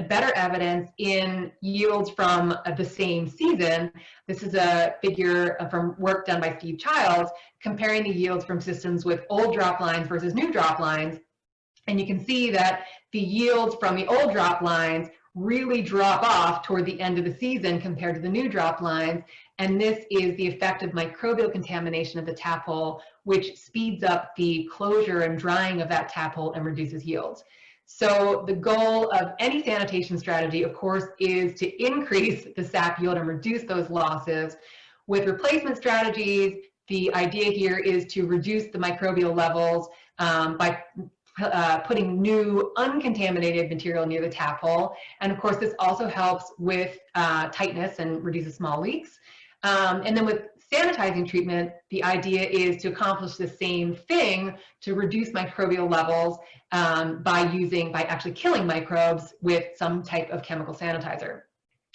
better evidence in yields from the same season. This is a figure from work done by Steve Childs, comparing the yields from systems with old drop lines versus new drop lines. And you can see that the yields from the old drop lines really drop off toward the end of the season compared to the new drop lines. And this is the effect of microbial contamination of the tap hole, which speeds up the closure and drying of that tap hole and reduces yields. So the goal of any sanitation strategy, of course, is to increase the sap yield and reduce those losses. With replacement strategies, the idea here is to reduce the microbial levels by putting new uncontaminated material near the tap hole. And of course, this also helps with tightness and reduces small leaks. And then with sanitizing treatment, the idea is to accomplish the same thing, to reduce microbial levels by actually killing microbes with some type of chemical sanitizer.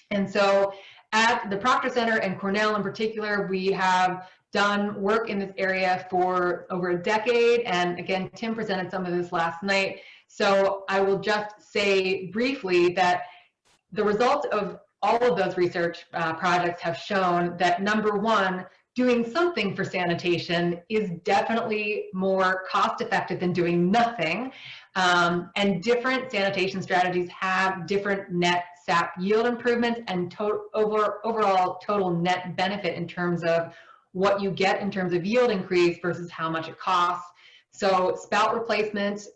And so at the Proctor Center and Cornell in particular, we have done work in this area for over a decade. And again, Tim presented some of this last night. So I will just say briefly that the results of all of those research projects have shown that, number one, doing something for sanitation is definitely more cost effective than doing nothing. And different sanitation strategies have different net sap yield improvements and overall total net benefit in terms of what you get in terms of yield increase versus how much it costs. So spout replacement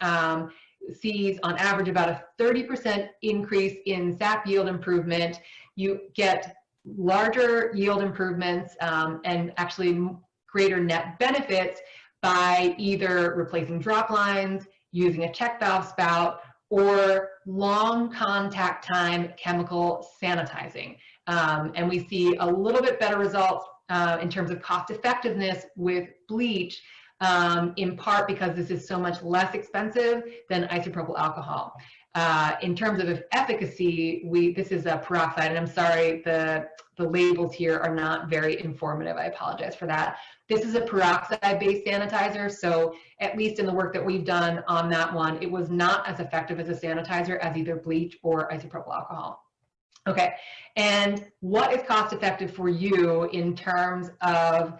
sees on average about a 30% increase in sap yield improvement. You get larger yield improvements and actually greater net benefits by either replacing drop lines, using a check valve spout, or long contact time chemical sanitizing. And we see a little bit better results in terms of cost effectiveness with bleach, in part because this is so much less expensive than isopropyl alcohol. In terms of efficacy, this is a peroxide, and I'm sorry, the labels here are not very informative. I apologize for that. This is a peroxide-based sanitizer, so at least in the work that we've done on that one, it was not as effective as a sanitizer as either bleach or isopropyl alcohol. Okay, and what is cost effective for you in terms of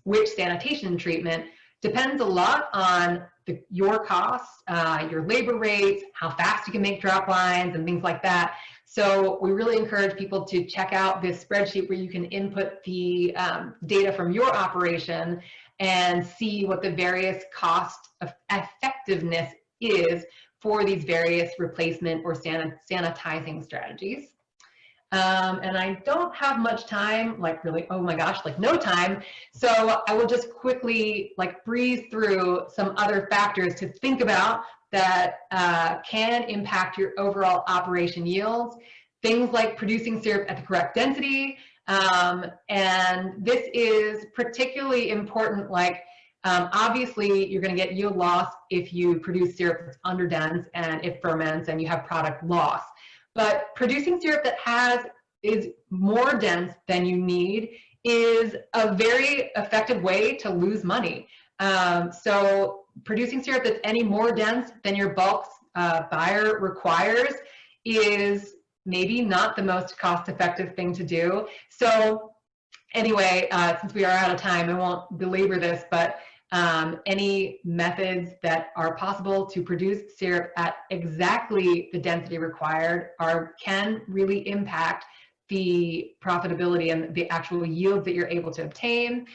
which sanitation treatment depends a lot on your costs, your labor rates, how fast you can make drop lines and things like that. So we really encourage people to check out this spreadsheet where you can input the data from your operation and see what the various cost of effectiveness is for these various replacement or sanitizing strategies. And I don't have much time, like really, oh my gosh, like no time. So I will just quickly like breeze through some other factors to think about that can impact your overall operation yields. Things like producing syrup at the correct density. And this is particularly important, like obviously you're going to get yield loss if you produce syrup that's underdense and it ferments and you have product loss. But producing syrup that is more dense than you need is a very effective way to lose money. So producing syrup that's any more dense than your bulk buyer requires is maybe not the most cost-effective thing to do. So anyway, since we are out of time, I won't belabor this, but any methods that are possible to produce syrup at exactly the density required can really impact the profitability and the actual yields that you're able to obtain.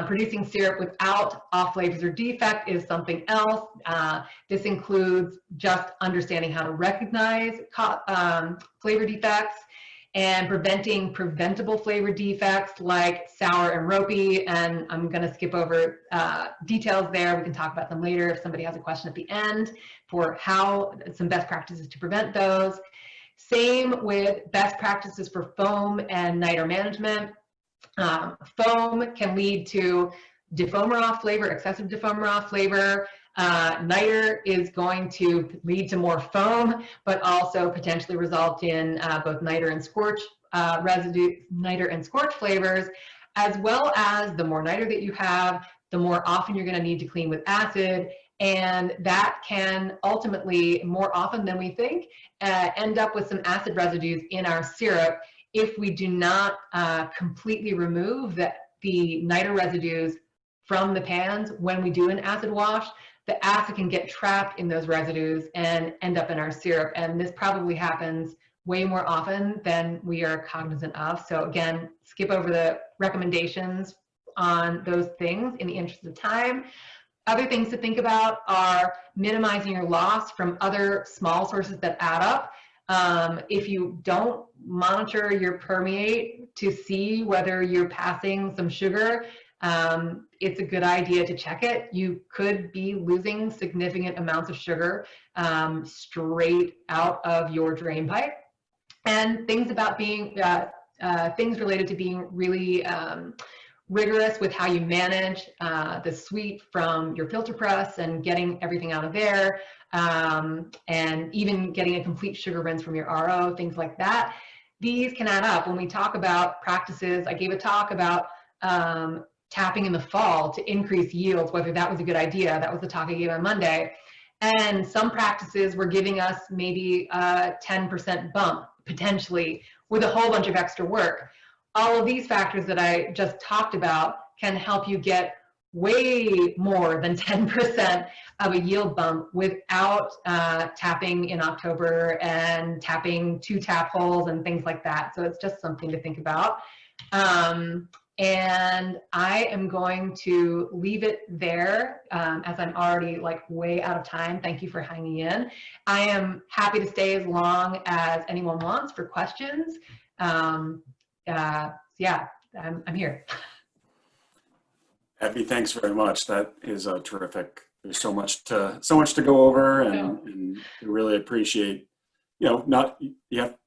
Producing syrup without off flavors or defect is something else. This includes just understanding how to recognize flavor defects and preventing preventable flavor defects like sour and ropey. And I'm going to skip over details there. We can talk about them later if somebody has a question at the end for how some best practices to prevent those. Same with best practices for foam and niter management. Foam can lead to defoamer off flavor, excessive defoamer off flavor. Niter is going to lead to more foam, but also potentially result in both niter and scorch niter and scorch flavors, as well as the more niter that you have, the more often you're going to need to clean with acid. And that can ultimately, more often than we think, end up with some acid residues in our syrup if we do not completely remove the niter residues from the pans. When we do an acid wash, the acid can get trapped in those residues and end up in our syrup. And this probably happens way more often than we are cognizant of. So again, skip over the recommendations on those things in the interest of time. Other things to think about are minimizing your loss from other small sources that add up. If you don't monitor your permeate to see whether you're passing some sugar, it's a good idea to check it. You could be losing significant amounts of sugar straight out of your drain pipe. And things about being, things related to being really rigorous with how you manage the sweet from your filter press and getting everything out of there, and even getting a complete sugar rinse from your RO, things like that. These can add up. When we talk about practices, I gave a talk about tapping in the fall to increase yields, whether that was a good idea. That was the talk I gave on Monday. And some practices were giving us maybe a 10% bump, potentially, with a whole bunch of extra work. All of these factors that I just talked about can help you get way more than 10% of a yield bump without tapping in October and tapping 2 tap holes and things like that. So it's just something to think about. And I am going to leave it there as I'm already like way out of time. Thank you for hanging in. I am happy to stay as long as anyone wants for questions. Yeah, I'm here. Abby, thanks very much. That is terrific. There's so much to go over, and we really appreciate,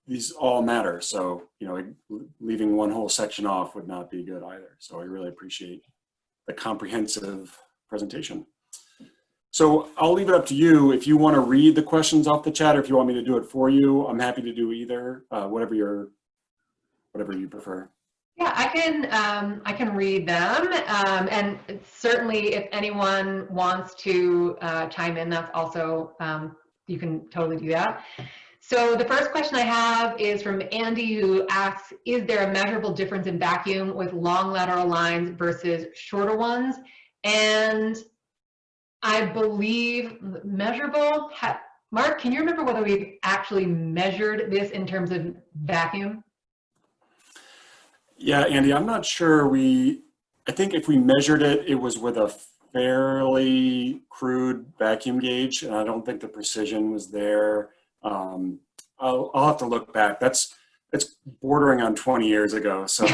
these all matter. So, leaving one whole section off would not be good either. So I really appreciate the comprehensive presentation. So I'll leave it up to you. If you want to read the questions off the chat, or if you want me to do it for you, I'm happy to do either, whatever you prefer. Yeah, I can read them, and certainly if anyone wants to chime in, that's also, you can totally do that. So the first question I have is from Andy, who asks, is there a measurable difference in vacuum with long lateral lines versus shorter ones? And I believe measurable, Mark, can you remember whether we've actually measured this in terms of vacuum? Yeah, Andy, I'm not sure I think if we measured it, it was with a fairly crude vacuum gauge, and I don't think the precision was there. I'll have to look back. It's bordering on 20 years ago. So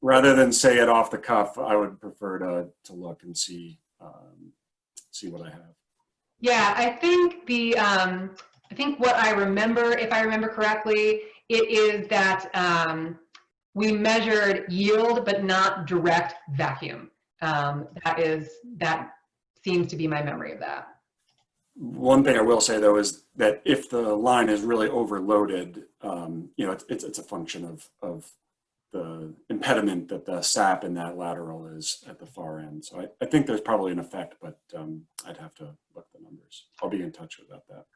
rather than say it off the cuff, I would prefer to look and see what I have. Yeah, I think what I remember, if I remember correctly, it is that we measured yield, but not direct vacuum. That seems to be my memory of that. One thing I will say though is that if the line is really overloaded, it's a function of the impediment that the sap in that lateral is at the far end. So I think there's probably an effect, but I'd have to look the numbers. I'll be in touch about that.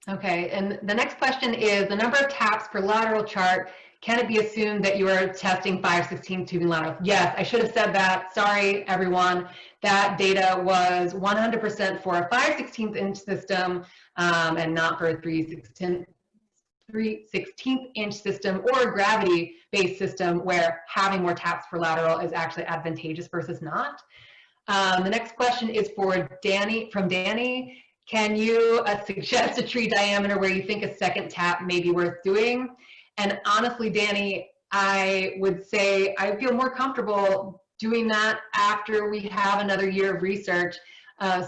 Okay, and the next question is the number of taps per lateral chart. Can it be assumed that you are testing 5/16 tubing laterals? Yes, I should have said that. Sorry, everyone. That data was 100% for a 5/16 inch system and not for a 3/16 inch system or a gravity-based system where having more taps per lateral is actually advantageous versus not. The next question is from Danny. Can you suggest a tree diameter where you think a second tap may be worth doing? And honestly, Danny, I would say I feel more comfortable doing that after we have another year of research.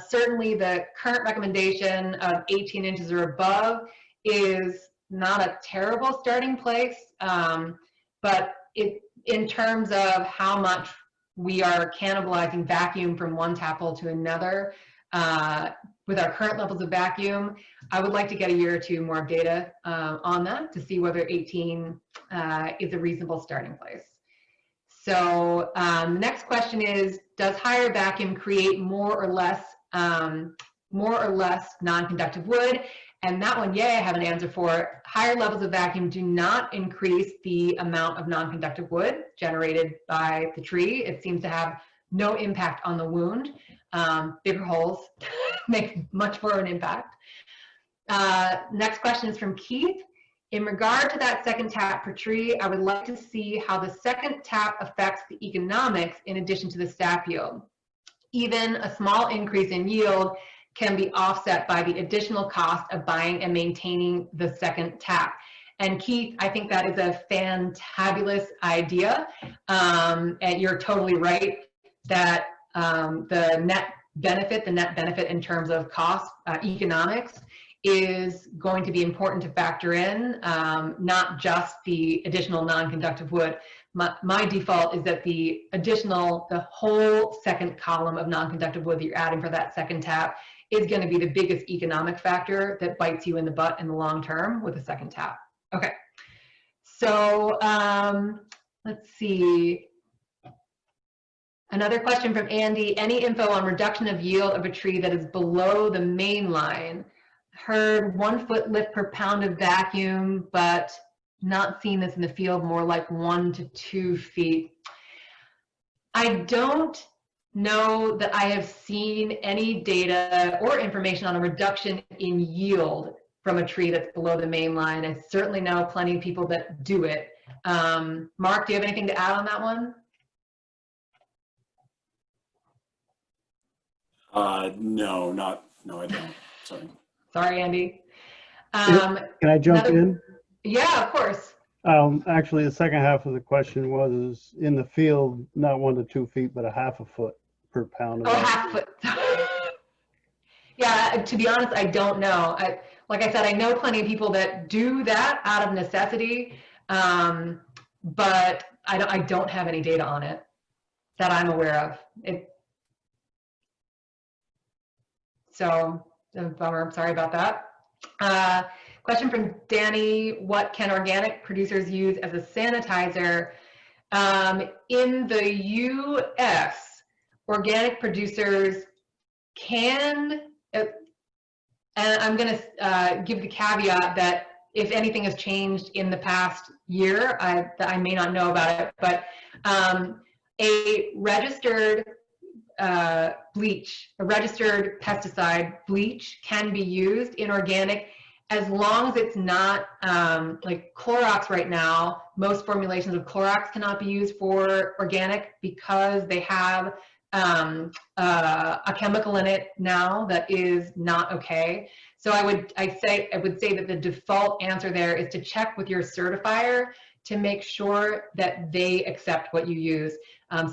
Certainly the current recommendation of 18 inches or above is not a terrible starting place, but in terms of how much we are cannibalizing vacuum from one tap hole to another, with our current levels of vacuum, I would like to get a year or two more of data on that to see whether 18 is a reasonable starting place. So the next question is, does higher vacuum create more or less non-conductive wood? And that one, yay, I have an answer for. Higher levels of vacuum do not increase the amount of non-conductive wood generated by the tree. It seems to have no impact on the wound. Bigger holes make much more of an impact. Next question is from Keith. In regard to that second tap per tree, I would like to see how the second tap affects the economics in addition to the sap yield. Even a small increase in yield can be offset by the additional cost of buying and maintaining the second tap. And Keith, I think that is a fantabulous idea. And you're totally right that the net benefit in terms of cost, economics, is going to be important to factor in, not just the additional non-conductive wood. My default is that the whole second column of non-conductive wood that you're adding for that second tap is going to be the biggest economic factor that bites you in the butt in the long term with a second tap. Okay, so let's see. Another question from Andy. Any info on reduction of yield of a tree that is below the main line? Heard 1 foot lift per pound of vacuum, but not seen this in the field, more like 1 to 2 feet. I don't know that I have seen any data or information on a reduction in yield from a tree that's below the main line. I certainly know plenty of people that do it. Mark, do you have anything to add on that one? No, I don't. Sorry. Sorry, Andy. Can I jump in? Yeah, of course. Actually, the second half of the question was in the field, not 1 to 2 feet, but a ½ a foot per pound. Oh, half foot. Yeah, to be honest, I don't know. Like I said, I know plenty of people that do that out of necessity, but I don't have any data on it that I'm aware of. So, bummer, I'm sorry about that. Question from Danny, what can organic producers use as a sanitizer? In the US, organic producers can, and I'm gonna give the caveat that if anything has changed in the past year, I may not know about it, but a registered bleach, a registered pesticide bleach can be used in organic as long as it's not like Clorox right now. Most formulations of Clorox cannot be used for organic because they have a chemical in it now that is not okay. So I would say that the default answer there is to check with your certifier to make sure that they accept what you use.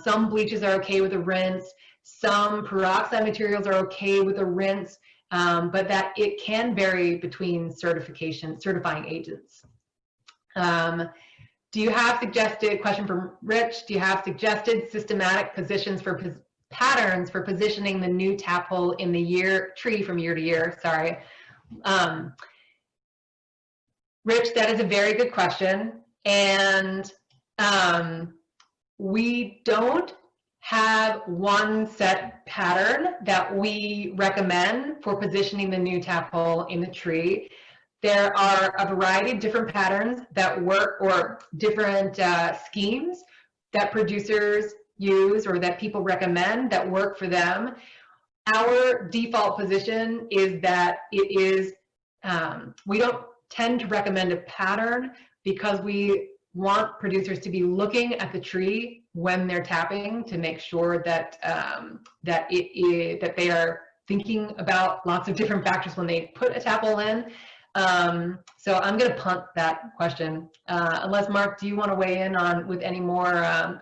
Some bleaches are okay with a rinse. Some peroxide materials are okay with a rinse, but that it can vary between certifying agents. Do you have suggested, question from Rich, do you have suggested systematic positions for patterns for positioning the new tap hole in the tree from year to year? Sorry. Rich, that is a very good question. And we don't have one set pattern that we recommend for positioning the new tap hole in the tree. There are a variety of different patterns that work, or different schemes that producers use or that people recommend that work for them. Our default position is that it is, we don't tend to recommend a pattern because we want producers to be looking at the tree when they're tapping to make sure that that they are thinking about lots of different factors when they put a tap hole in. So I'm going to punt that question. Unless Mark, do you want to weigh in on with any more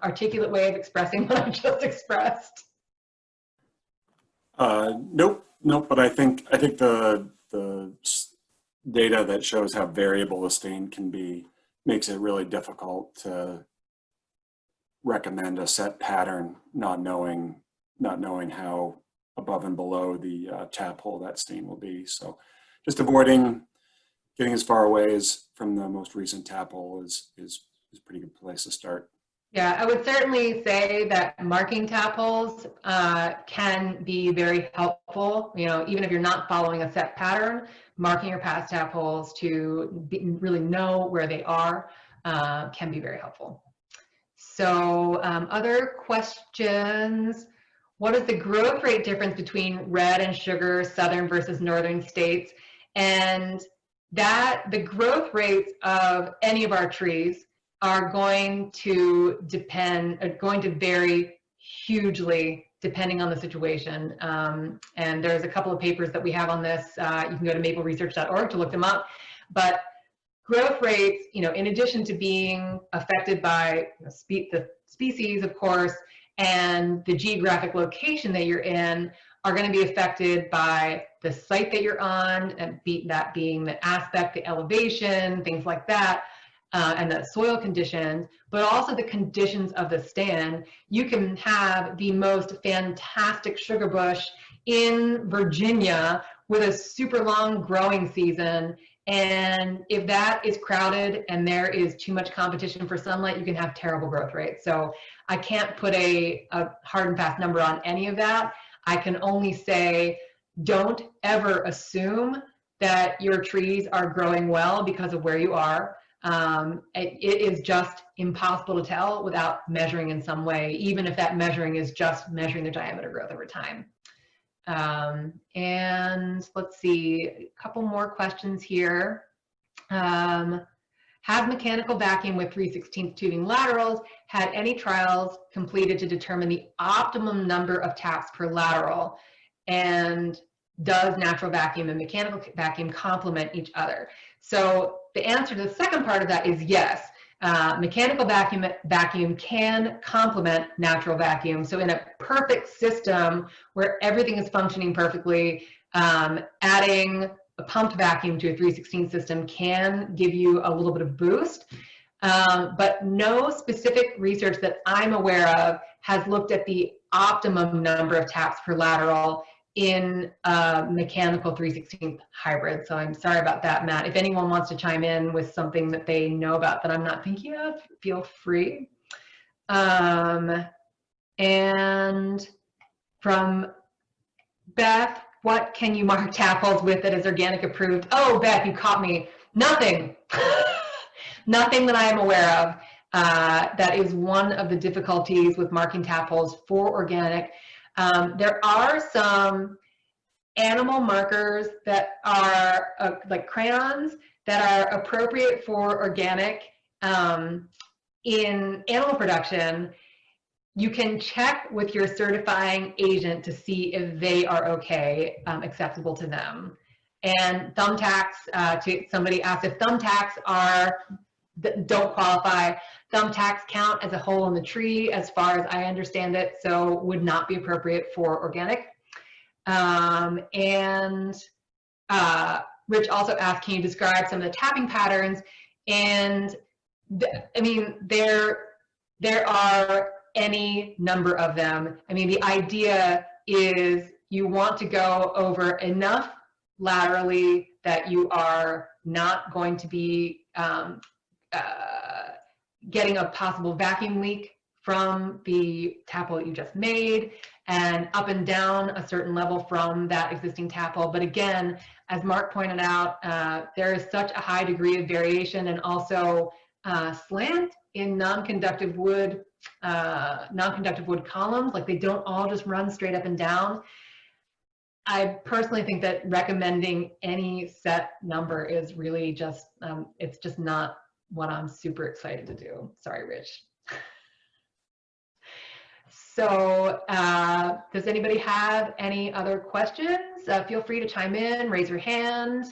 articulate way of expressing what I just expressed? Nope. But I think the data that shows how variable the stain can be makes it really difficult to recommend a set pattern, not knowing how above and below the tap hole that stain will be. So just avoiding getting as far away as from the most recent tap hole is a pretty good place to start. Yeah, I would certainly say that marking tap holes can be very helpful. You know, even if you're not following a set pattern, marking your past tap holes to really know where they are can be very helpful. So other questions. What is the growth rate difference between red and sugar, southern versus northern states? And that the growth rates of any of our trees are going to vary hugely depending on the situation. And there's a couple of papers that we have on this. You can go to mapleresearch.org to look them up. But growth rates, you know, in addition to being affected by the species, of course, and the geographic location that you're in, are going to be affected by the site that you're on, and that being the aspect, the elevation, things like that, and the soil conditions, but also the conditions of the stand. You can have the most fantastic sugar bush in Virginia with a super long growing season, and if that is crowded and there is too much competition for sunlight, you can have terrible growth rates. So I can't put a hard and fast number on any of that. I can only say, don't ever assume that your trees are growing well because of where you are. It is just impossible to tell without measuring in some way, even if that measuring is just measuring the diameter growth over time. And let's see, a couple more questions here. Has mechanical vacuum with 3/16 tubing laterals had any trials completed to determine the optimum number of taps per lateral? And does natural vacuum and mechanical vacuum complement each other? So the answer to the second part of that is yes. Mechanical vacuum can complement natural vacuum. So in a perfect system where everything is functioning perfectly, adding a pumped vacuum to a 3/16 system can give you a little bit of boost. But no specific research that I'm aware of has looked at the optimum number of taps per lateral in a mechanical 3/16 hybrid. So I'm sorry about that, Matt. If anyone wants to chime in with something that they know about that I'm not thinking of, feel free. And from Beth, what can you mark tap holes with that is organic approved? Oh, Beth, you caught me. Nothing. Nothing that I am aware of. That is one of the difficulties with marking tap holes for organic. There are some animal markers that are like crayons that are appropriate for organic in animal production. You can check with your certifying agent to see if they are okay, acceptable to them. And thumbtacks, somebody asked if thumbtacks don't qualify. Thumbtacks count as a hole in the tree as far as I understand it, so would not be appropriate for organic. Rich also asked, can you describe some of the tapping patterns? And I mean, there are any number of them. I mean, the idea is you want to go over enough laterally that you are not going to be getting a possible vacuum leak from the tap hole that you just made, and up and down a certain level from that existing tap hole. But again, as Mark pointed out, there is such a high degree of variation and also slant in non-conductive wood columns. Like, they don't all just run straight up and down. I personally think that recommending any set number is really just, it's just not what I'm super excited to do. Sorry, Rich. So does anybody have any other questions? Feel free to chime in, raise your hand.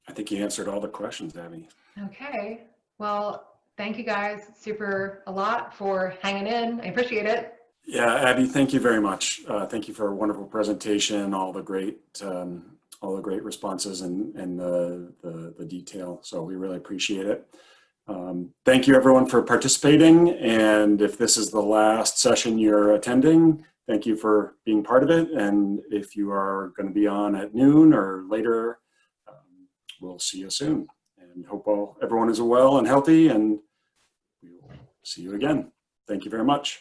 I think you answered all the questions, Abby. Okay. Well, thank you guys a lot for hanging in. I appreciate it. Yeah, Abby, thank you very much. Thank you for a wonderful presentation, all the great responses and the detail. So we really appreciate it. Thank you everyone for participating. And if this is the last session you're attending, thank you for being part of it. And if you are going to be on at noon or later, we'll see you soon. And hope everyone is well and healthy, and we will see you again. Thank you very much.